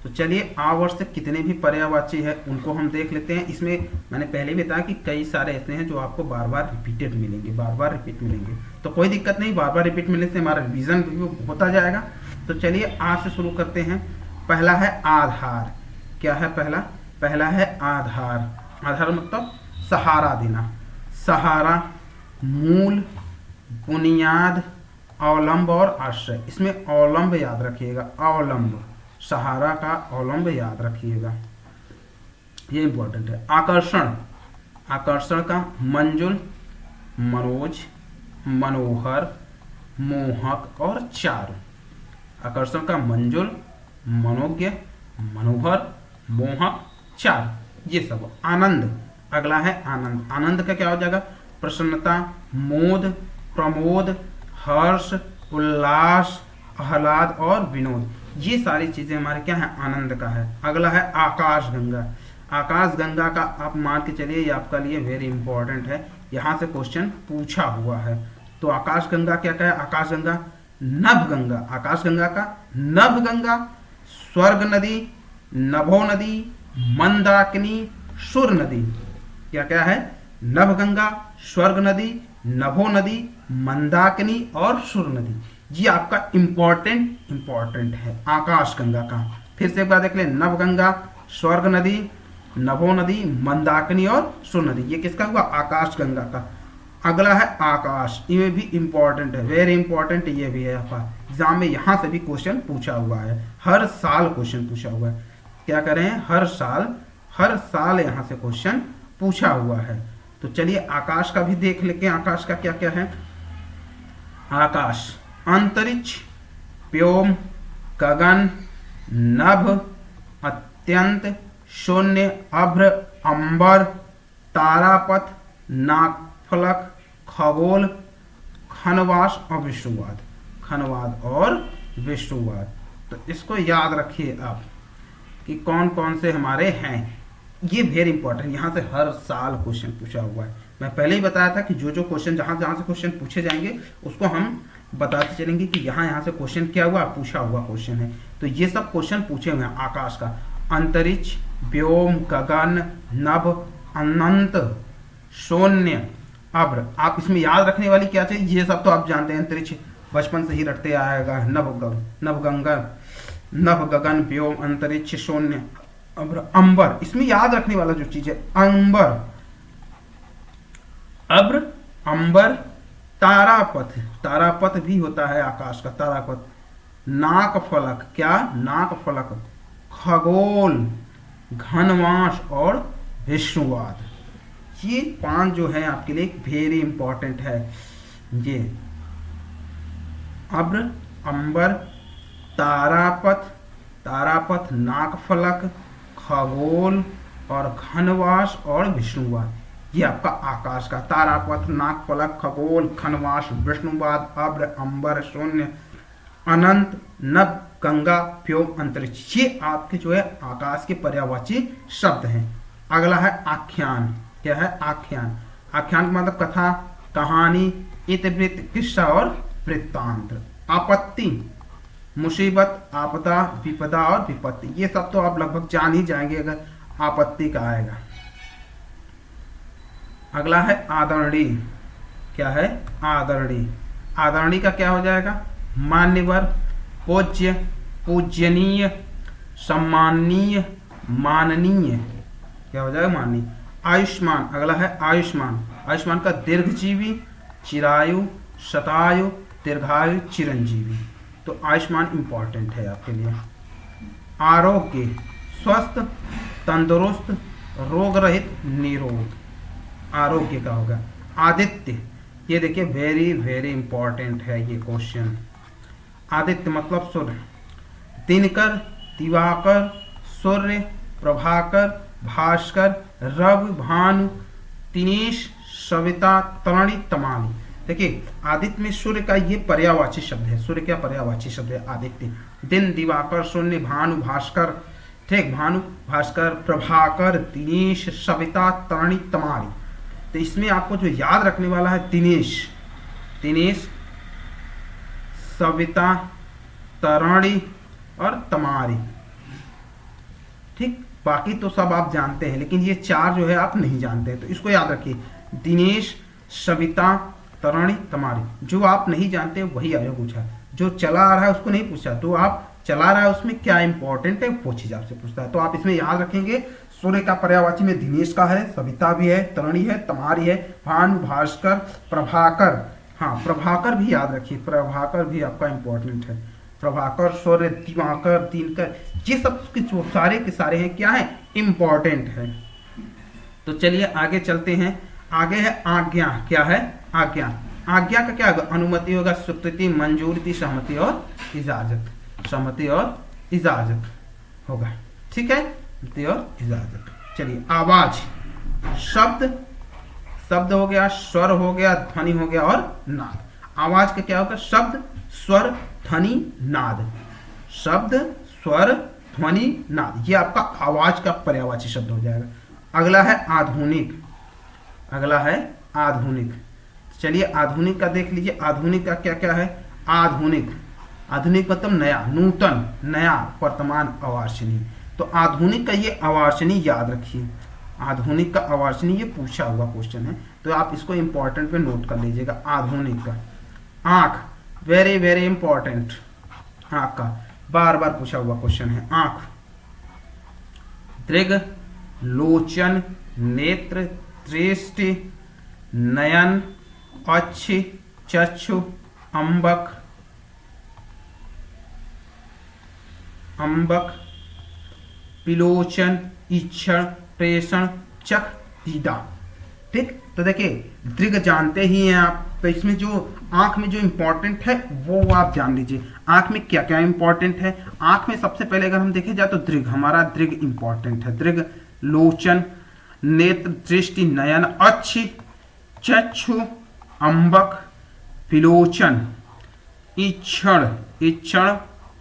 तो चलिए आवर्त से कितने भी पर्यायवाची है उनको हम देख लेते हैं। इसमें मैंने पहले भी बताया कि कई सारे ऐसे हैं जो आपको बार बार रिपीटेड मिलेंगे, बार बार रिपीट मिलेंगे। तो कोई दिक्कत नहीं, बार बार रिपीट मिलने से हमारा रिवीजन भी होता जाएगा। तो चलिए आज से शुरू करते हैं। पहला है आधार। क्या है पहला? पहला है आधार। आधार मतलब सहारा देना। सहारा, मूल, बुनियाद, अवलंब और आश्रय। इसमें अवलंब याद रखिएगा, अवलंब, सहारा का अवलंब याद रखिएगा, ये इंपॉर्टेंट है। आकर्षण, आकर्षण का मंजुल, मनोज, मनोहर, मोहक और चारु। आकर्षण का मंजुल, मनोज्ञ, मनोहर, मोहक, चारु, ये सब। आनंद, अगला है आनंद। आनंद का क्या हो जाएगा? प्रसन्नता, मोद, प्रमोद, हर्ष, उल्लास, आह्लाद और विनोद, ये सारी चीजें हमारे क्या है? आनंद का है। अगला है आकाश गंगा। आकाश गंगा का आप मान के चलिए ये आपका लिए वेरी इंपॉर्टेंट है, यहाँ से क्वेश्चन पूछा हुआ है। तो आकाश गंगा क्या क्या है? आकाश गंगा, नभ गंगा, आकाश गंगा का नभ गंगा, स्वर्ग नदी, नभो नदी, मंदाकिनी, सुर नदी। क्या क्या है? नभ गंगा, स्वर्ग नदी, नभो नदी, मंदाकिनी और सुर नदी, ये आपका इंपॉर्टेंट है आकाश गंगा का। फिर से एक बार देख लें, नभ गंगा, स्वर्ग नदी, नभो नदी, मंदाकिनी और सुर नदी, ये किसका हुआ? आकाश गंगा का। अगला है आकाश, ये भी इंपॉर्टेंट है, वेरी इंपॉर्टेंट ये भी है आपका एग्जाम में, यहाँ से भी क्वेश्चन पूछा हुआ है, हर साल क्वेश्चन पूछा हुआ है। क्या करें? हर साल यहाँ से क्वेश्चन पूछा हुआ है। तो चलिए आकाश का भी देख लेते हैं, आकाश का क्या क्या है। आकाश, अंतरिक्ष, व्योम, गगन, नभ, अत्यंत, शून्य, अभ्र, अंबर, तारापथ, नागफलक, खगोल, खनवास और विष्णुवाद, खनवाद और विष्णुवाद। तो इसको याद रखिए आप कि कौन कौन से हमारे हैं, ये वेरी इंपॉर्टेंट, यहाँ से हर साल क्वेश्चन पूछा हुआ है। मैं पहले ही बताया था कि जो जो क्वेश्चन जहाँ से क्वेश्चन पूछे जाएंगे उसको हम बताते चलेंगे कि यहाँ से क्वेश्चन क्या हुआ, पूछा हुआ क्वेश्चन है। तो ये सब क्वेश्चन पूछे हुए हैं आकाश का, अंतरिक्ष, व्योम, गगन, नभ, अनंत, शून्य, अभ्र। आप इसमें याद रखने वाली क्या चाहिए, ये सब तो आप जानते हैं, अंतरिक्ष बचपन से ही रटते आएगा, नभ गगन, व्योम, अंतरिक्ष, शून्य, अभ्र, अंबर। इसमें याद रखने वाला जो चीज है अंबर, अभ्र, अंबर, तारापथ, तारापथ भी होता है आकाश का, तारापथ, नाकफलक, क्या? नाकफलक, खगोल, घनवास और विष्णुवाद। ये 5 जो है आपके लिए वेरी इंपॉर्टेंट है। ये अभ्र, अंबर, तारापथ, नाकफलक, खगोल और घनवास और विष्णुवाद। ये आपका आकाश का तारापथ, नागफलक, खगोल, घनवास, विष्णुवाद, अब्र, अंबर, शून्य, अनंत, नभ, गंगा, व्योम, अंतरिक्ष, ये आपके जो है आकाश के पर्यायवाची शब्द हैं। अगला है आख्यान। क्या है आख्यान? आख्यान का मतलब कथा, कहानी, इतिवृत्त, किस्सा और वृत्तांत। आपत्ति, मुसीबत, आपदा, विपदा और विपत्ति, ये सब तो आप लगभग जान ही जाएंगे अगर आपत्ति का आएगा। अगला है आदरणीय। क्या है आदरणीय? आदरणीय का क्या हो जाएगा? मान्यवर, पूज्य, पूजनीय, सम्माननीय, माननीय। क्या हो जाएगा? माननीय। आयुष्मान। अगला है आयुष्मान। आयुष्मान का दीर्घजीवी, चिरायु, शतायु, दीर्घायु, चिरंजीवी। तो आयुष्मान इंपॉर्टेंट है आपके लिए। आरोग्य, स्वस्थ, तंदुरुस्त, रोग रहित, निरोग। आरोग्य का होगा। आदित्य, ये देखिए वेरी वेरी इंपॉर्टेंट है ये क्वेश्चन। आदित्य मतलब सूर्य। दिनकर, दिवाकर, सूर्य, प्रभाकर, भास्कर, रवि, भानु, दिनेश, सविता, तरणी, तमाली। देखिए आदित्य में सूर्य का ये पर्यायवाची शब्द है। सूर्य क्या पर्यायवाची शब्द है? आदित्य। दिन, दिवाकर, शून्य, भानु, भास्कर, ठीक, भानु, भास्कर, प्रभाकर, दिनेश, सविता, तरणी, तमाली। तो इसमें आपको जो याद रखने वाला है दिनेश, दिनेश, सविता, तरणी और तमारी। ठीक, बाकी तो सब आप जानते हैं, लेकिन ये चार जो है आप नहीं जानते, तो इसको याद रखिए। दिनेश, सविता, तरणी, तमारी। जो आप नहीं जानते वही आगे पूछा, जो चला आ रहा है उसको नहीं पूछा। तो आप चला रहा है उसमें क्या इंपॉर्टेंट है वो चीज आपसे पूछता है। तो आप इसमें याद रखेंगे सूर्य का पर्यायवाची में दिनेश का है, सविता भी है, तरणी है, तमारी है, भानु, भास्कर, प्रभाकर। हाँ, प्रभाकर भी याद रखिए, प्रभाकर भी आपका इंपॉर्टेंट है। प्रभाकर, सूर्य, दिवाकर, दिनकर, ये सब जो सारे के सारे हैं क्या है? इंपॉर्टेंट है। तो चलिए आगे चलते हैं। आगे है आज्ञा। क्या है? आज्ञा। आज्ञा का क्या होगा? अनुमति होगा, स्वीकृति, मंजूरी, सहमति और इजाजत। सहमति और इजाजत होगा। ठीक है, सहमति और इजाजत। चलिए आवाज, शब्द, शब्द हो गया, स्वर हो गया, ध्वनि हो गया और नाद। आवाज का क्या होगा? शब्द, स्वर, ध्वनि, नाद। शब्द, स्वर, ध्वनि, नाद, ये आपका आवाज का पर्यायवाची शब्द हो जाएगा। अगला है आधुनिक। अगला है आधुनिक। चलिए आधुनिक का देख लीजिए। आधुनिक का क्या क्या है? आधुनिक, आधुनिक मतलब नया, नूतन, नया, वर्तमान, अवार्षणीय। तो आधुनिक का ये अवार्षणीय याद रखिए। आधुनिक का अवार्षणीय ये पूछा हुआ क्वेश्चन है, तो आप इसको इंपॉर्टेंट पे नोट कर लीजिएगा। आधुनिक का। आंख, वेरी वेरी इंपॉर्टेंट। आंख का बार बार पूछा हुआ क्वेश्चन है। आंख, दृग, लोचन, नेत्र, दृष्टि, नयन, अच्छी, चक्षु, अंबक, अंबक, पिलोचन, इक्षण, प्रेषण, चख, दीदा। ठीक, तो देखिए दृग जानते ही हैं आप, तो इसमें जो आंख में जो इंपॉर्टेंट है वो आप जान लीजिए। आंख में क्या क्या इंपॉर्टेंट है? आंख में सबसे पहले अगर हम देखे जाए तो दृग, हमारा दृग इंपॉर्टेंट है। दृग, लोचन, नेत्र, दृष्टि, नयन, अच्छी, चक्षु, अंबक, विलोचन, इक्षण, इक्षण,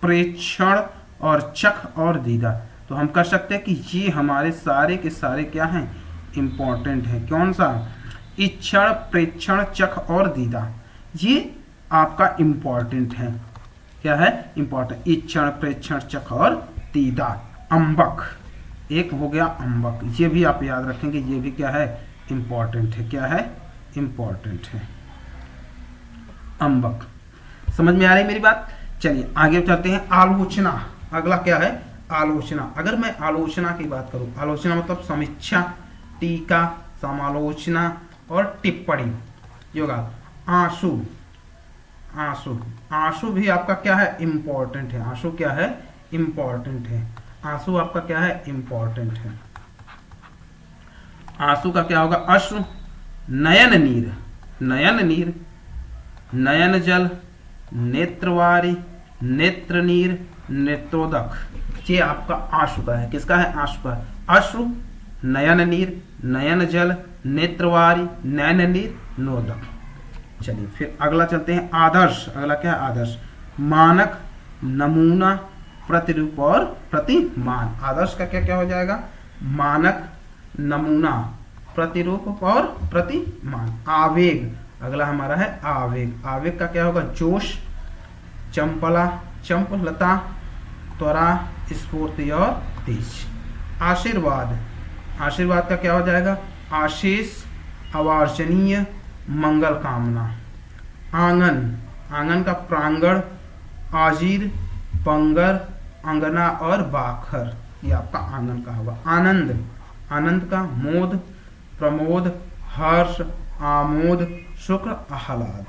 प्रेक्षण और चख और दीदा। तो हम कर सकते हैं कि ये हमारे सारे के सारे क्या हैं? इंपॉर्टेंट है। कौन सा? इक्षण, प्रेक्षण, चख और दीदा, ये आपका इंपॉर्टेंट है। क्या है? इंपॉर्टेंट। इक्षण, प्रेक्षण, चख और दीदा। अंबक, एक हो गया अंबक, ये भी आप याद रखेंगे, ये भी क्या है? इंपॉर्टेंट है। क्या है? इंपॉर्टेंट है अंबक। समझ में आ रही मेरी बात? चलिए आगे चलते हैं। आलोचना। अगला क्या है? आलोचना। अगर मैं आलोचना की बात करूं, आलोचना मतलब समीक्षा, टीका, समालोचना और टिप्पणी। ये होगा आंसू। आंसू, आंसू भी आपका क्या है? इंपॉर्टेंट है। आंसू क्या है? इंपॉर्टेंट है। आंसू आपका क्या है? इंपॉर्टेंट है। आंसू का क्या होगा? अश्रु, नयन नीर, नयन नीर, नयन जल, नेत्रवारी, नेत्र नीर, नेत्रोदक, ये आपका आंसू का है। किसका है? आंसू का। अश्रु, नयन नीर, नयन जल, नेत्रवारी, नयन नीर, नोदक। चलिए फिर अगला चलते हैं आदर्श। अगला क्या है? आदर्श। मानक, नमूना, प्रतिरूप और प्रतिमान। आदर्श का क्या क्या हो जाएगा? मानक, नमूना, प्रतिरूप और प्रतिमान। आवेग, अगला हमारा है आवेग। आवेग का क्या होगा? जोश, चंपला, चंपलता, त्वरा, स्फूर्ति और तेज। आशीर्वाद, आशीर्वाद का क्या हो जाएगा? आशीष, अवार्जनीय, मंगल कामना। आंगन, आंगन का प्रांगण, आजीर, पंगर, अंगना और बाखर, ये आपका आंगन का होगा। आनंद, आनंद का मोद, प्रमोद, हर्ष, आमोद, सुख, आह्लाद,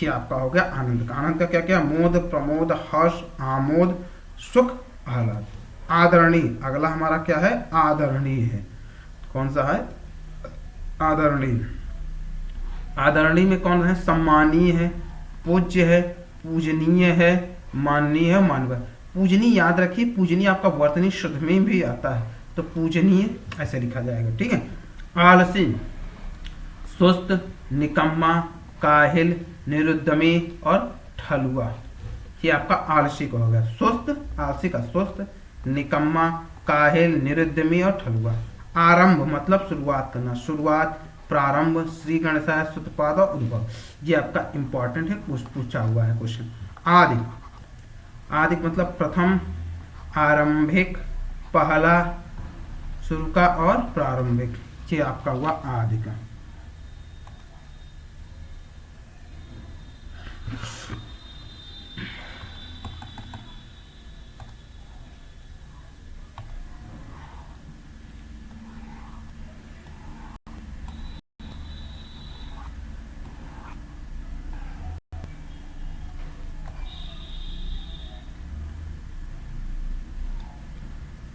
ये आपका हो गया आनंद का। आनंद का क्या क्या? मोद, प्रमोद, हर्ष, आमोद, सुख, आह्लाद। आदरणीय, अगला हमारा क्या है? आदरणीय है। कौन सा है? आदरणीय। आदरणीय में कौन है? सम्मानीय है, पूज्य है, पूजनीय है, माननीय है, मानव। पूजनीय याद रखिए, पूजनीय आपका वर्तनी शुद्ध में भी आता है, तो पूजनीय ऐसे लिखा जाएगा। ठीक है। आलसी, सुस्त, निकम्मा, काहिल, निरुद्दमी और ठलुआ, ये आपका आलसी का हो गया। सुस्त, आलसी का सुस्त, निकम्मा, काहिल, निरुद्दमी और ठलुआ। आरंभ मतलब शुरुआत करना, शुरुआत, प्रारंभ, श्री गणेशाय सुतपाद और उद्भव, ये आपका इंपॉर्टेंट है, पूछा हुआ है क्वेश्चन। आदि, आदि मतलब प्रथम, आरंभिक, पहला, शुरू का और प्रारंभिक, ये आपका हुआ आदि का।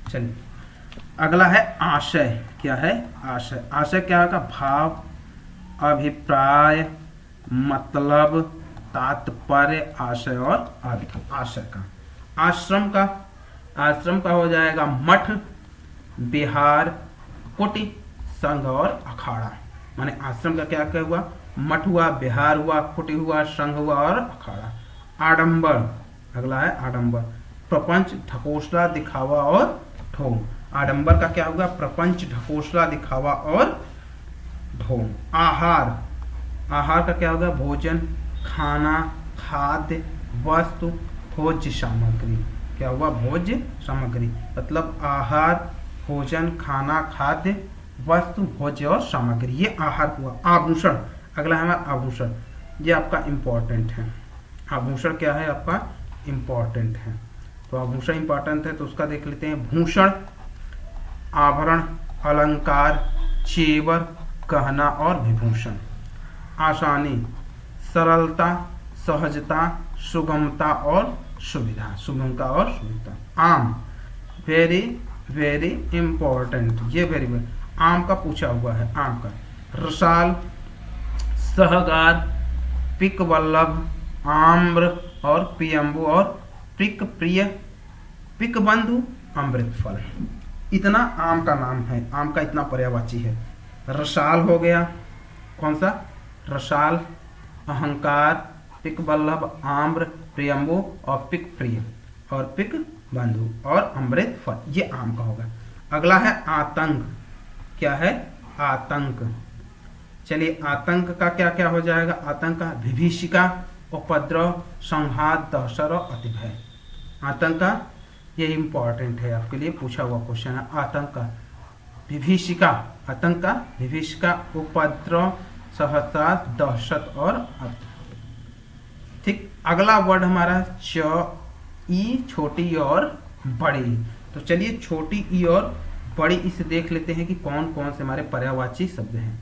चलिए अगला है आशय। क्या है? आशय। आशय क्या होगा? भाव, अभिप्राय, मतलब, तात्पर्य, आशय और आदि। आशय का। आश्रम का, आश्रम का हो जाएगा मठ, विहार, कुटी, संघ और अखाड़ा। माने आश्रम का क्या क्या हुआ? मठ हुआ, विहार हुआ, कुटी हुआ, संघ हुआ और अखाड़ा। आडंबर, अगला है आडंबर। प्रपंच, ढकोसला, दिखावा और ढोंग। आडंबर का क्या होगा? प्रपंच, ढकोसला, दिखावा और ढोंग। आहार, आहार का क्या होगा? भोजन, खाना, खाद्य, वस्तु, भोज्य सामग्री। क्या हुआ? भोज्य सामग्री। मतलब आहार, भोजन, खाना, खाद्य, वस्तु, भोज्य और सामग्री, ये आहार हुआ। आभूषण, अगला है हमारा आभूषण, ये आपका इंपॉर्टेंट है। आभूषण क्या है? आपका इंपॉर्टेंट है, तो आभूषण इंपॉर्टेंट है तो उसका देख लेते हैं। भूषण, आभरण, अलंकार, चेवर, गहना और विभूषण। आसानी, सरलता, सहजता, सुगमता और सुविधा, सुगमता और सुविधा। आम, वेरी वेरी इंपॉर्टेंट, ये वेरी वेरी, आम का पूछा हुआ है। आम का। रसाल, सहगार, पिक वल्लभ, आम्र और पियम्बु और पिक प्रिय, पिक बंधु, अमृत फल। इतना आम का नाम है, आम का इतना पर्यायवाची है। रसाल हो गया, कौन सा? रसाल, अहंकार, पिक वल्लभ, आम्र, प्रियम्बु और पिक प्रिय और पिक बंधु और अमृत फल, ये आम का होगा। अगला है आतंक। क्या है? आतंक। चलिए आतंक का क्या क्या हो जाएगा? आतंक का विभीषिका, उपद्रव, संघात, दहशत और अतिभय। आतंक का ये इंपॉर्टेंट है, आपके लिए पूछा हुआ क्वेश्चन है। आतंक का विभीषिका, आतंक का विभीषिका, उपद्रव, सहसा, दहशत और ठीक। अगला वर्ड हमारा च, ई, छोटी और बड़ी। तो चलिए छोटी ई और बड़ी इसे देख लेते हैं कि कौन कौन से हमारे पर्यायवाची शब्द हैं।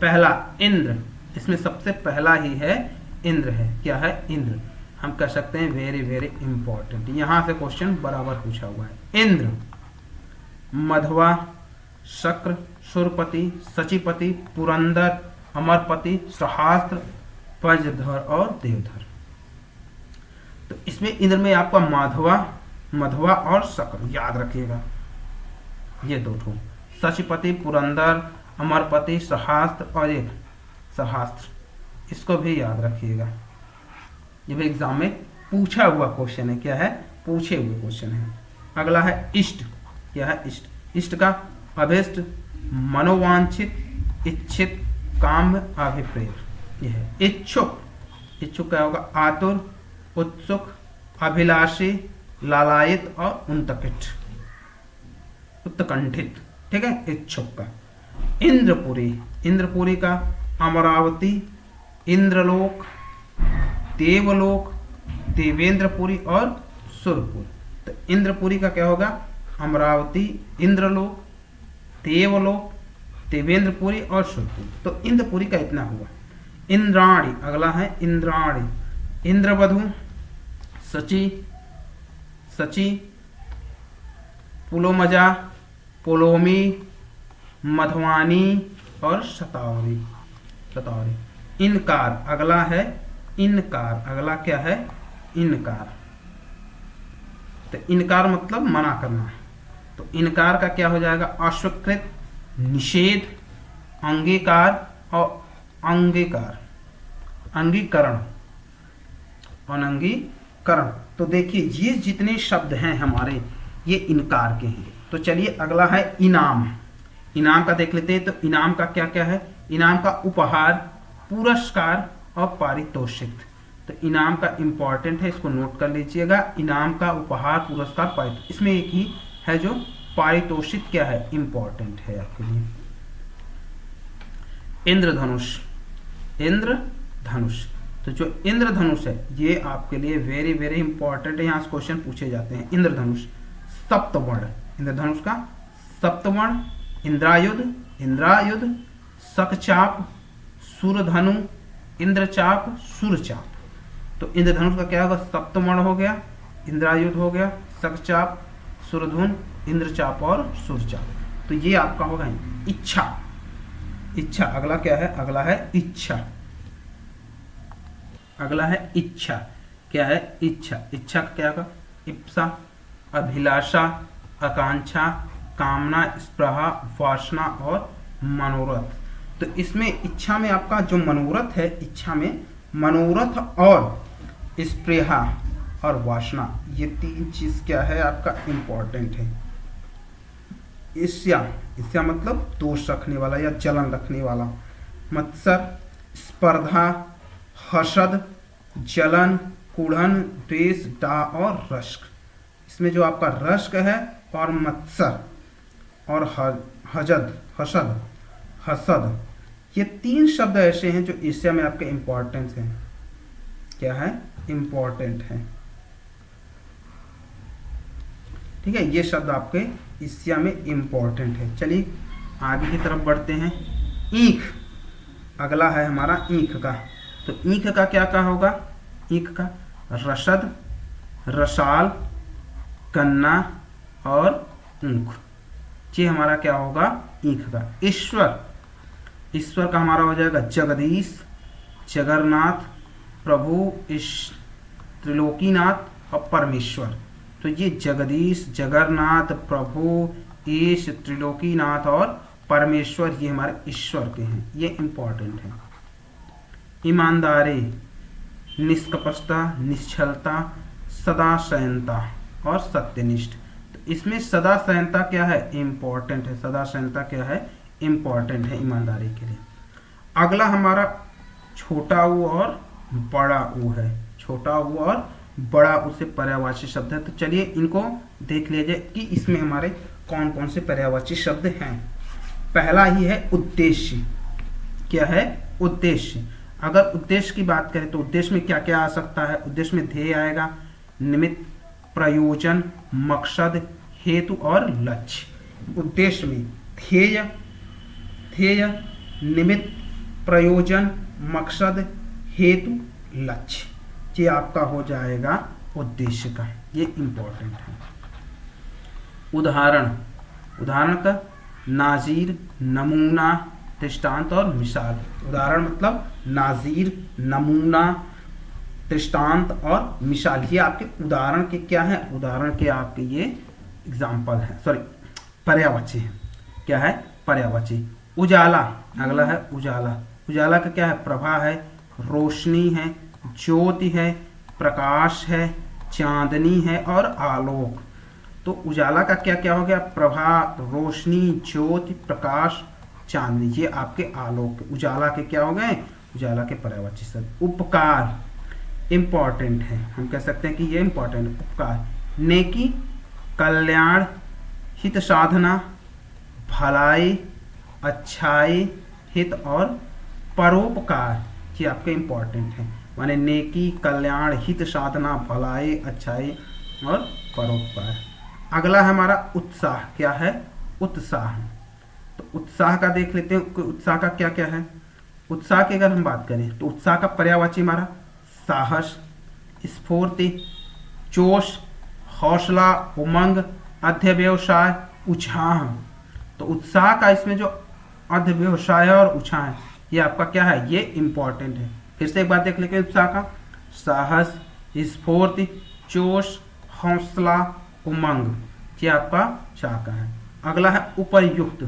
पहला इंद्र, इसमें सबसे पहला ही है इंद्र है। क्या है? इंद्र। हम कह सकते हैं वेरी वेरी इंपॉर्टेंट, यहां से क्वेश्चन बराबर पूछा हुआ है। इंद्र, मधवा, शक्र, सुरपति, सचिपति, पुरंदर, अमरपति, सहस्त्र, वज्रधर और देवधर। तो इसमें इंद्र में आपका माधवा, मधवा और शक्र, याद रखिएगा ये दो ठो। सचपति, पुरंदर, अमरपति, सहास्त्र और ये सहास्त्र, इसको भी याद रखिएगा। ये भी एग्जाम में पूछा हुआ क्वेश्चन है। क्या है? पूछे हुए क्वेश्चन है। अगला है इष्ट। क्या है? इष्ट। इष्ट का अभिष्ट, मनोवांछित, इच्छित, काम्य, अभिप्रेत। यह है इच्छुक। इच्छुक क्या होगा? आतुर, उत्सुक, अभिलाषी, लालायित और उत्कंठित। ठीक है, इच्छुक का। इंद्रपुरी। इंद्रपुरी का अमरावती, इंद्रलोक, देवलोक, देवेंद्रपुरी और सुरपुर। तो इंद्रपुरी का क्या होगा? अमरावती, इंद्रलोक, देवलोक, देवेंद्रपुरी और सुरपुर। तो इंद्रपुरी का इतना हुआ। इंद्राणी। अगला है इंद्राणी। इंद्रवधु, सची, सची, पुलोमजा, पुलोमी, मधवानी और शतावरी। शतावरी। इनकार। अगला है इनकार। अगला क्या है? इनकार। तो इनकार मतलब मना करना। तो इनकार का क्या हो जाएगा? अस्वीकृत, निषेध, अंगीकार और अंगीकार, अंगीकरण, अनंगीकरण। तो देखिए ये जितने शब्द हैं हमारे ये इनकार के हैं। तो चलिए अगला है इनाम। इनाम का देख लेते हैं। तो इनाम का क्या क्या है? इनाम का उपहार, पुरस्कार और पारितोषिक। तो इनाम का इंपॉर्टेंट है, इसको नोट कर लीजिएगा। इनाम का उपहार, पुरस्कार, पारितोषिक। इसमें एक ही है जो पारितोषिक क्या है? इंपॉर्टेंट है आपके लिए। इंद्रधनुष। इंद्रधनुष। तो जो इंद्रधनुष है ये आपके लिए वेरी वेरी इंपॉर्टेंट है। यहाँ से क्वेश्चन पूछे जाते हैं। इंद्रधनुष सप्तवर्ण। इंद्रधनुष का सप्तवर्ण। इंद्रायुध, इंद्रायुध, शकचाप, सुरधनु, इंद्रचाप, सुरचाप। तो इंद्रधनुष का क्या होगा? सप्तवर्ण हो गया, इंद्रायुध हो गया, शकचाप, सुरधुन, इंद्रचाप और सुरचाप। तो ये आपका होगा इच्छा। इच्छा। अगला क्या है? अगला है इच्छा। अगला है इच्छा। क्या है? इच्छा। इच्छा का क्या होगा? इप्सा, अभिलाषा, आकांक्षा, कामना, स्पृहा, वासना और मनोरथ। तो इसमें इच्छा में आपका जो मनोरथ है, इच्छा में मनोरथ और स्पृहा और वासना, ये तीन चीज क्या है आपका? इंपॉर्टेंट है। ईर्ष्या। ईर्ष्या मतलब दोष रखने वाला या जलन रखने वाला। मत्सर, स्पर्धा, हसद, जलन, कुढ़न, द्वेष, डाह और रश्क। इसमें जो आपका रश्क है और मत्सर और हसद, ये तीन शब्द ऐसे हैं जो ईर्ष्या में आपके इंपॉर्टेंट हैं। क्या है? इंपॉर्टेंट है। ठीक है, ये शब्द आपके ईर्ष्या में इंपॉर्टेंट है। चलिए आगे की तरफ बढ़ते हैं। ईख। अगला है हमारा ईख का। तो ईख का क्या क्या होगा? ईख का रसद, रसाल, कन्ना और ऊख। ये हमारा क्या होगा? ईख का। ईश्वर। ईश्वर का हमारा हो जाएगा जगदीश, जगन्नाथ, प्रभु, त्रिलोकीनाथ और परमेश्वर। तो ये जगदीश, जगन्नाथ, प्रभु, ईश, त्रिलोकीनाथ और परमेश्वर ये हमारे ईश्वर के हैं। ये इंपॉर्टेंट है। ईमानदारी, निष्कपटता, निश्चलता, सदाशयनता और सत्यनिष्ठ। तो इसमें सदाशयनता क्या है? इंपॉर्टेंट है। सदाशयनता क्या है? इंपॉर्टेंट है ईमानदारी के लिए। अगला हमारा छोटा ऊ और बड़ा ऊ है। छोटा ऊ और बड़ा ऊ से पर्यायवाची शब्द है। तो चलिए इनको देख लीजिए कि इसमें हमारे कौन कौन से पर्यायवाची शब्द हैं। पहला ही है उद्देश्य। क्या है? उद्देश्य। अगर उद्देश्य की बात करें तो उद्देश्य में क्या क्या आ सकता है? उद्देश्य में ध्येय आएगा, निमित्त, प्रयोजन, मकसद, हेतु और लक्ष्य। उद्देश्य में ध्येय, निमित्त, प्रयोजन, मकसद, हेतु, लक्ष्य। ये आपका हो जाएगा उद्देश्य का। ये इंपॉर्टेंट है। उदाहरण। उदाहरण का नाजीर, नमूना, दृष्टांत और मिसाल। उदाहरण मतलब नाजीर, नमूना, दृष्टांत और मिसाल, ये आपके उदाहरण के क्या है, उदाहरण के आपके ये एग्जाम्पल है, सॉरी पर्यायवाची है। क्या है, पर्यायवाची। उजाला, अगला है उजाला। उजाला का क्या है, प्रभा है, रोशनी है, ज्योति है, प्रकाश है, चांदनी है और आलोक। तो उजाला का क्या क्या हो गया, प्रभा, रोशनी, ज्योति, प्रकाश, चांदनी, ये आपके आलोक, उजाला के क्या हो गए, उजाला के पर्यायवाची शब्द। उपकार, इम्पॉर्टेंट है, हम कह सकते हैं कि ये इम्पॉर्टेंट। उपकार, नेकी, कल्याण, हित साधना, भलाई, अच्छाई, हित और परोपकार, ये आपके इम्पॉर्टेंट है। माने नेकी, कल्याण, हित साधना, भलाई, अच्छाई और परोपकार। अगला है हमारा उत्साह। क्या है, उत्साह। तो उत्साह का देख लेते हैं कि उत्साह का क्या क्या है। उत्साह की अगर हम बात करें तो उत्साह का पर्यायवाची हमारा साहस, स्फूर्ति, जोश, हौसला, उमंग, अध्यवसाय, उत्साह। तो उत्साह का इसमें जो अध्यवसाय और उत्साह है, ये आपका क्या है, ये इंपॉर्टेंट है। फिर से एक बार देख लेंगे उत्साह का, साहस, स्फूर्ति, जोश, हौसला, उमंग, ये आपका चाह का है। अगला है उपयुक्त।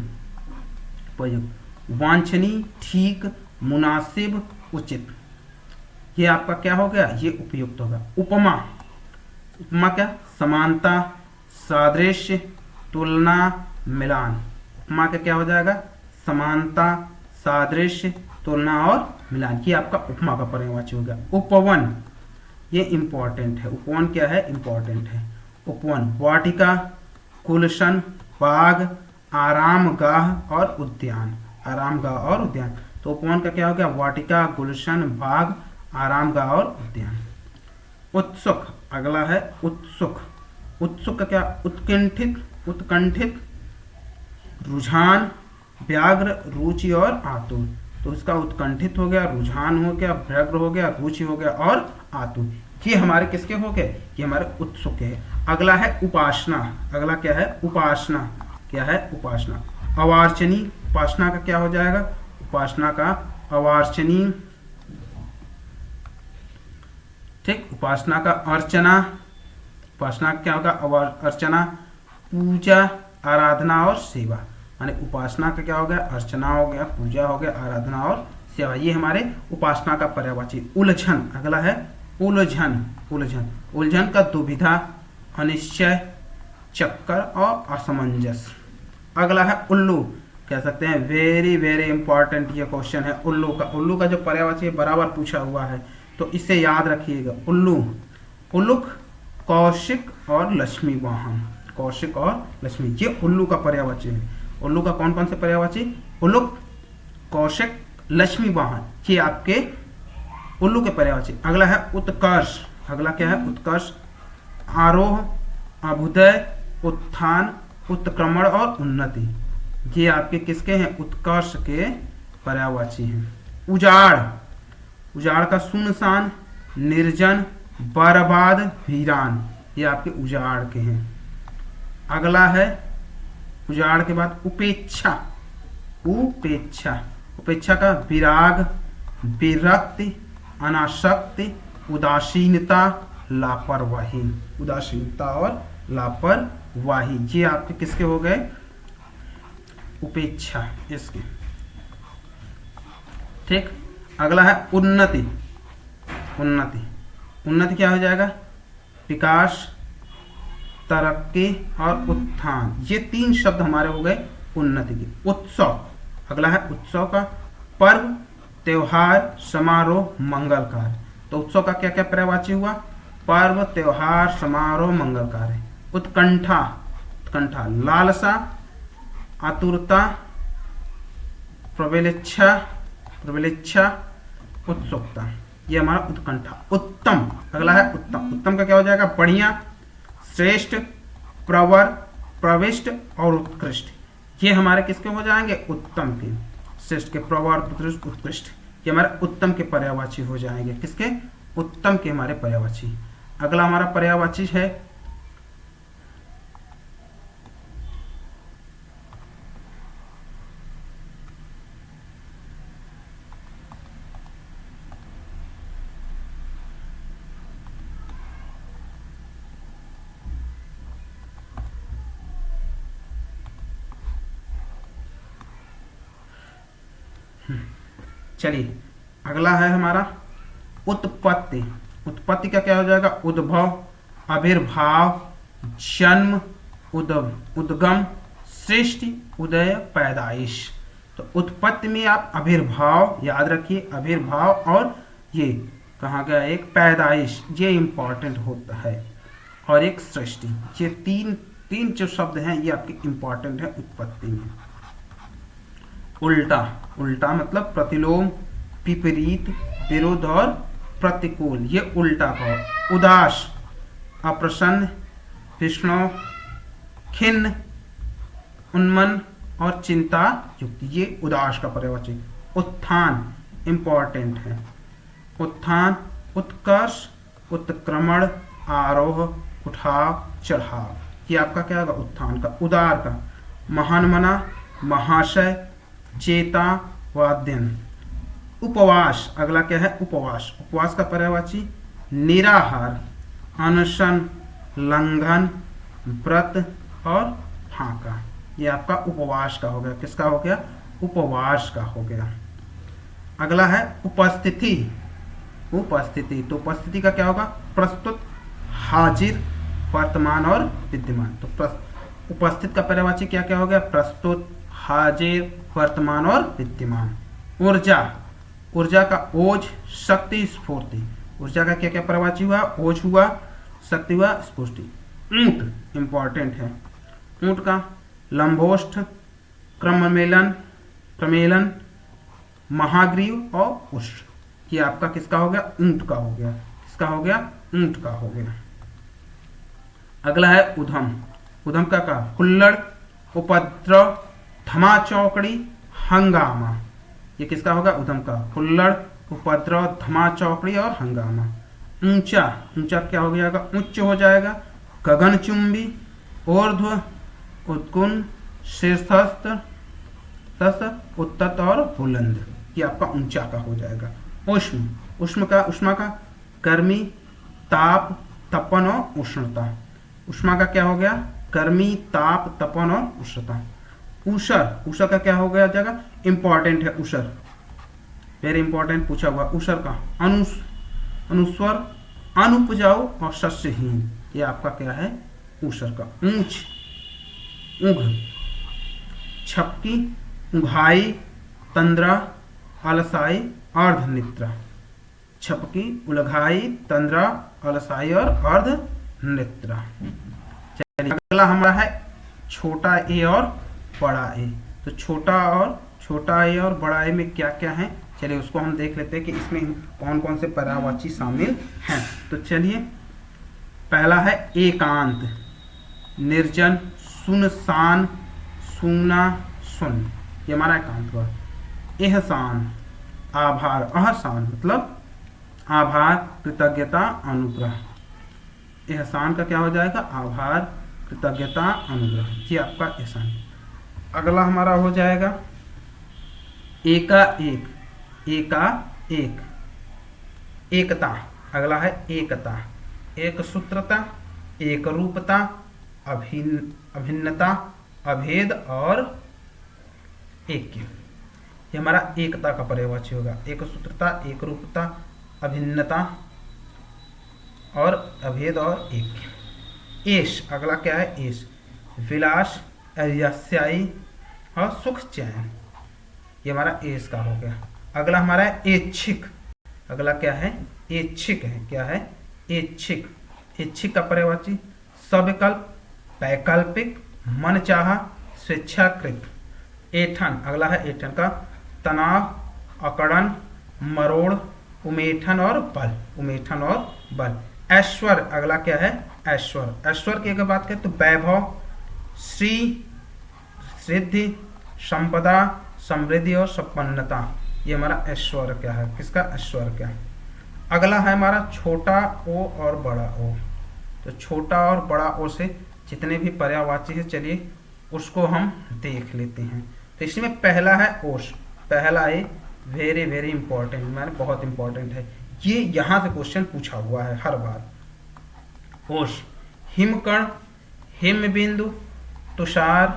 उपयुक्त, वांछनीय, ठीक, मुनासिब, उचित, ये आपका क्या हो गया, ये उपयुक्त होगा। उपमा, उपमा क्या, समानता, सादृश्य, तुलना, मिलान। उपमा का क्या हो जाएगा, समानता, सादृश्य, तुलना और मिलान, ये आपका उपमा का पर्यायवाची हो गया। उपवन, ये इंपॉर्टेंट है। उपवन क्या है, इंपॉर्टेंट है। उपवन, वाटिका, गुलशन, बाग, आरामगाह और उद्यान। आरामगाह और उद्यान, तो उपवन का क्या हो गया, वाटिका, गुलशन, बाग, आरामगाह और उद्यान। उत्सुक, अगला है उत्सुक। उत्सुक का क्या, उत्कंठित, उत्कंठित, रुझान, व्याग्र, रुचि और आतुर। तो इसका उत्कंठित हो गया, रुझान हो गया, व्याग्र हो गया, रुचि हो गया और आतुर, ये हमारे किसके हो गए, ये हमारे उत्सुक है। अगला है उपासना। अगला क्या है, उपासना। क्या है, उपासना। अवार्चनीय, उपासना का क्या हो जाएगा, उपासना का अवार्चनीय। ठीक, उपासना का अर्चना। उपासना क्या होगा, अर्चना, पूजा, आराधना और सेवा। माने उपासना का क्या हो गया, अर्चना हो गया, पूजा हो गया, आराधना और सेवा, ये हमारे उपासना का पर्यायवाची। उलझन, अगला है उलझन। उलझन, उलझन का दुविधा, अनिश्चय, चक्कर और असमंजस। अगला है उल्लू। कह सकते हैं वेरी वेरी इंपॉर्टेंट ये क्वेश्चन है उल्लू का। उल्लू का जो पर्यायवाची बराबर पूछा हुआ है, तो इसे याद रखिएगा। उल्लू, उल्लुक, कौशिक और लक्ष्मी वाहन। कौशिक और लक्ष्मी, ये उल्लू का पर्यायवाची है। उल्लू का कौन कौन से पर्यायवाची, उल्लुक, कौशिक, लक्ष्मी वाहन, ये आपके उल्लू के पर्यायवाची। अगला है उत्कर्ष। अगला क्या है, उत्कर्ष, आरोह, अभ्युदय, उत्थान, उत्क्रमण और उन्नति, ये आपके किसके हैं, उत्कर्ष के पर्यायवाची हैं। उजाड़, उजाड़ का सुनसान, निर्जन, बर्बाद, वीरान, ये आपके उजाड़ के हैं। अगला है उजाड़ के बाद उपेक्षा। उपेक्षा, उपेक्षा का विराग, विरक्ति, अनासक्ति, उदासीनता, लापरवाही। उदासीनता और लापरवाही, ये आपके किसके हो गए, उपेक्षा इसके। ठीक, अगला है उन्नति। उन्नति, उन्नति क्या हो जाएगा, विकास, तरक्की और उत्थान, ये तीन शब्द हमारे हो गए उन्नति के। उत्सव, अगला है उत्सव का पर्व, त्योहार, समारोह, मंगल कार्य। तो उत्सव का क्या क्या पर्यायवाची हुआ, पर्व, त्योहार, समारोह, मंगल कार्य। उत्कंठा, उत्कंठा, लालसा, आतुरता, प्रबलिच्छा, प्रबलिच्छा, उत्सुकता, ये हमारा उत्कंठा। उत्तम, अगला है उत्तम। उत्तम का क्या हो जाएगा, बढ़िया, श्रेष्ठ, प्रवर, प्रविष्ट और उत्कृष्ट, ये हमारे किसके हो जाएंगे, उत्तम के। श्रेष्ठ के, प्रवर, उत्कृष्ट, ये हमारे उत्तम के पर्यायवाची हो जाएंगे। किसके, उत्तम के हमारे पर्यायवाची। अगला हमारा पर्यायवाची है चलिए अगला है हमारा उत्पत्ति। उत्पत्ति का क्या हो जाएगा? उद्भव, आविर्भाव, जन्म, उद्गम, सृष्टि, उदय, पैदाइश। तो उत्पत्ति में आप आविर्भाव याद रखिए, आविर्भाव और ये कहा गया एक पैदाइश, ये इंपॉर्टेंट होता है, और एक सृष्टि। ये तीन जो शब्द हैं ये आपके इंपॉर्टेंट है उत्पत्ति में। उल्टा, उल्टा मतलब प्रतिलोम, विपरीत, विरोध और प्रतिकूल, ये उल्टा का। उदास, अप्रसन्न, विष्णु, खिन्न, उन्मन और चिंता युक्त, ये उदास का पर्यायवाची। उत्थान इंपॉर्टेंट है। उत्थान, उत्कर्ष, उत्क्रमण, आरोह, उठाव, चढ़ाव, ये आपका क्या होगा? उत्थान का। उदार का महानमना, महाशय, चेता, वाद्यन। उपवास, अगला क्या है? उपवास। उपवास का पर्यायवाची निराहार, अनशन, लंघन, व्रत और फाका, ये आपका उपवास का हो गया। किसका हो गया? उपवास का हो गया। अगला है उपस्थिति। उपस्थिति, तो उपस्थिति का क्या होगा? प्रस्तुत, हाजिर, वर्तमान और विद्यमान। तो उपस्थित का पर्यायवाची क्या क्या हो गया? प्रस्तुत, हाजिर, वर्तमान और विद्यमान। ऊर्जा, ऊर्जा का ओज, शक्ति, स्फूर्ति। ऊर्जा का क्या क्या पर्यायवाची हुआ? ओज हुआ, शक्ति हुआ, स्फूर्ति। ऊंट इंपॉर्टेंट है। ऊंट का लंबोष्ठ, क्रममेलन, प्रमेलन, महाग्रीव और उष्ण, ये आपका किसका हो गया? ऊंट का हो गया। किसका हो गया? ऊंट का हो गया। अगला है उधम। उधम का हुल्लड़, उपद्रव, धमा चौकड़ी, हंगामा, ये किसका होगा? उधम का। हुल्लड़, उपद्रव, धमा चौकड़ी और हंगामा। ऊंचा, ऊंचा क्या हो जाएगा? उच्च हो जाएगा। गगनचुंबी, ऊर्ध्व, उत्कुन, शीर्षस्थ, उत्तत और बुलंद, ये आपका ऊंचा का हो जाएगा। उष्ण, उष्मा का गर्मी, ताप, तपन और उष्णता। उष्मा का क्या हो गया? गर्मी, ताप, तपन और उष्णता। ऊषर, ऊषर का क्या हो गया जाएगा? इंपॉर्टेंट है ऊषर, वेरी इंपॉर्टेंट पूछा हुआ। ऊषर का अनुस्वर, अनुपजाऊ और शस्यहीन, ये आपका क्या है? ऊषर का। ऊंच, ऊघ, छपकी, उघाई, तंद्रा, अलसाई, अर्धनिद्रा। छपकी, उलघाई, तंद्रा, अलसाई और अर्धनिद्रा। चलिए अगला हमारा है छोटा ए और बड़ा ए। तो छोटा ए और बड़ा ए में क्या क्या है, चलिए उसको हम देख लेते हैं कि इसमें कौन कौन से पर्यायवाची शामिल हैं। तो चलिए पहला है एकांत, निर्जन, सुनसान, सूना, सुन, ये हमारा एकांत हुआ। एहसान, आभार, अहसान मतलब आभार, कृतज्ञता, अनुग्रह। एहसान का क्या हो जाएगा? आभार, कृतज्ञता, अनुग्रह, ये आपका एहसान। अगला हमारा हो जाएगा एका एक, एका एक, एकता। अगला है एकता, एक सूत्रता, एक रूपता, अभिन्नता, अभेद और ऐक्य, ये हमारा एकता का पर्यायवाची होगा। एक सूत्रता, एक रूपता, अभिन्नता और अभेद और ऐक्य। एश, अगला क्या है? एश, विलास, ऐश्वर्य और सुख चैन, ये हमारा एश का हो गया। अगला हमारा है ऐच्छिक। अगला क्या है? ऐच्छिक है। क्या है? ऐच्छिक। ऐच्छिक का पर्यायवाची सविकल्प, वैकल्पिक, मनचाहा, स्वेच्छाकृत। ऐठन, अगला है ऐठन का तनाव, अकड़न, मरोड़, उमेठन और बल, उमेठन और बल। ऐश्वर्य, अगला क्या है? ऐश्वर्य। ऐश्वर्य की अगर बात करें तो वैभव, श्री, सिद्धि, संपदा, समृद्धि और संपन्नता, ये हमारा ऐश्वर्य क्या है? किसका? ऐश्वर्य क्या है। अगला है हमारा छोटा ओ और बड़ा ओ। तो छोटा और बड़ा ओ से जितने भी पर्यायवाची है चलिए उसको हम देख लेते हैं। तो इसमें पहला है ओश। पहला ए वेरी वेरी इंपॉर्टेंट, मैंने बहुत इंपॉर्टेंट है ये, यहाँ से क्वेश्चन पूछा हुआ है हर बार। ओश, हिमकण, हिम बिंदु, तुषार,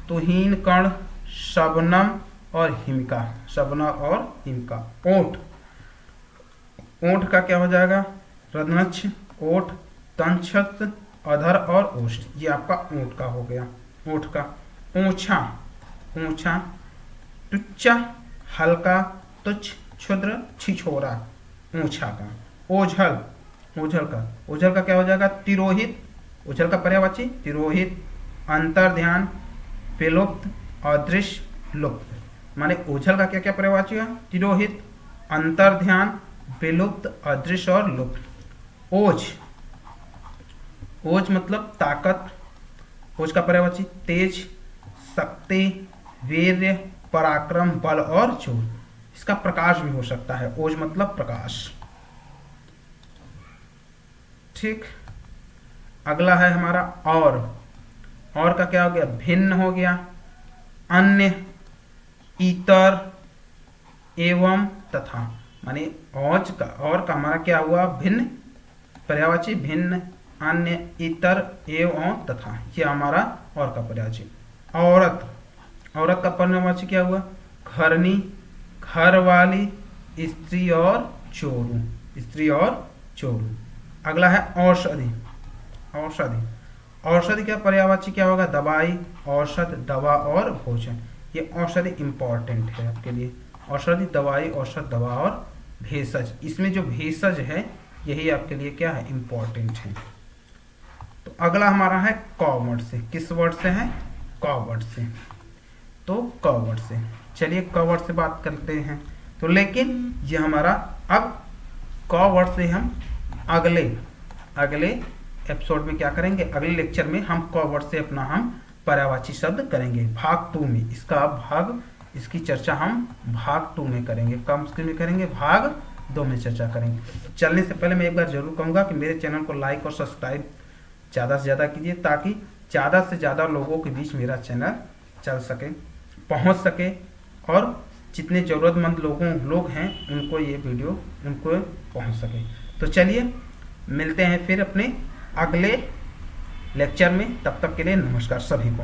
तुहीन कण, शबनम और हिमका, शबना और हिमका। ओठ, ओठ का क्या हो जाएगा? रत्नक्ष, ओठ, तंक्षत, अधर और ओष्ठ, ये आपका ओठ का हो गया, ओठ का। ऊंचा, ऊंचा, तुच्चा, हल्का, तुच्छ, क्षुद्र, छिछोरा, ऊंचा का। ओझल, ओझल का, ओझल का क्या हो जाएगा? तिरोहित, ओझल का पर्यायवाची तिरोहित, अंतर्ध्यान, विलुप्त, अदृश्य, लुप्त। माने ओझल का क्या क्या पर्यायवाची है? तिरोहित, अंतर्ध्यान, विलुप्त, अदृश्य और लुप्त। ओज, ओज मतलब ताकत, ओज का पर्यायवाची तेज, शक्ति, वीर्य, पराक्रम, बल और जोर। इसका प्रकाश भी हो सकता है, ओज मतलब प्रकाश। ठीक, अगला है हमारा और का क्या हो गया? भिन्न हो गया, अन्य, इतर, एवं, तथा। माने औज का, और का हमारा क्या हुआ? भिन्न, पर्यायवाची भिन्न, अन्य, इतर, एवं, तथा, ये हमारा और का पर्यायवाची। औरत, औरत का पर्यायवाची क्या हुआ? घरनी, घर वाली, स्त्री और चोरू, स्त्री और चोरू। अगला है औषधि, औषधि, औषधि का पर्यायवाची क्या होगा? दवाई, औषध, दवा और भोजन। ये औषधि इंपॉर्टेंट है आपके लिए। औषधि, दवाई, औषध, दवा और भेषज। इसमें जो भेषज है यही आपके लिए क्या है? इंपॉर्टेंट है। तो अगला हमारा है क वर्ड से। किस वर्ड से है? क वर्ड से। तो क वर्ड से, चलिए क वर्ड से बात करते हैं। तो लेकिन ये हमारा अब क वर्ड से हम अगले एपिसोड में क्या करेंगे? अगले लेक्चर में हम क वर्ड से अपना हम पर्यायवाची शब्द करेंगे भाग 2 में। इसकी चर्चा हम भाग 2 में करेंगे। कम स्क्रीन में करेंगे, भाग 2 में चर्चा करेंगे। चलने से पहले मैं एक बार जरूर कहूँगा कि मेरे चैनल को लाइक और सब्सक्राइब ज़्यादा से ज़्यादा कीजिए, ताकि ज़्यादा से ज़्यादा लोगों के बीच मेरा चैनल चल सके, पहुँच सके, और जितने ज़रूरतमंद लोग हैं उनको ये वीडियो उनको पहुँच सके। तो चलिए मिलते हैं फिर अपने अगले लेक्चर में। तब तक के लिए नमस्कार सभी को।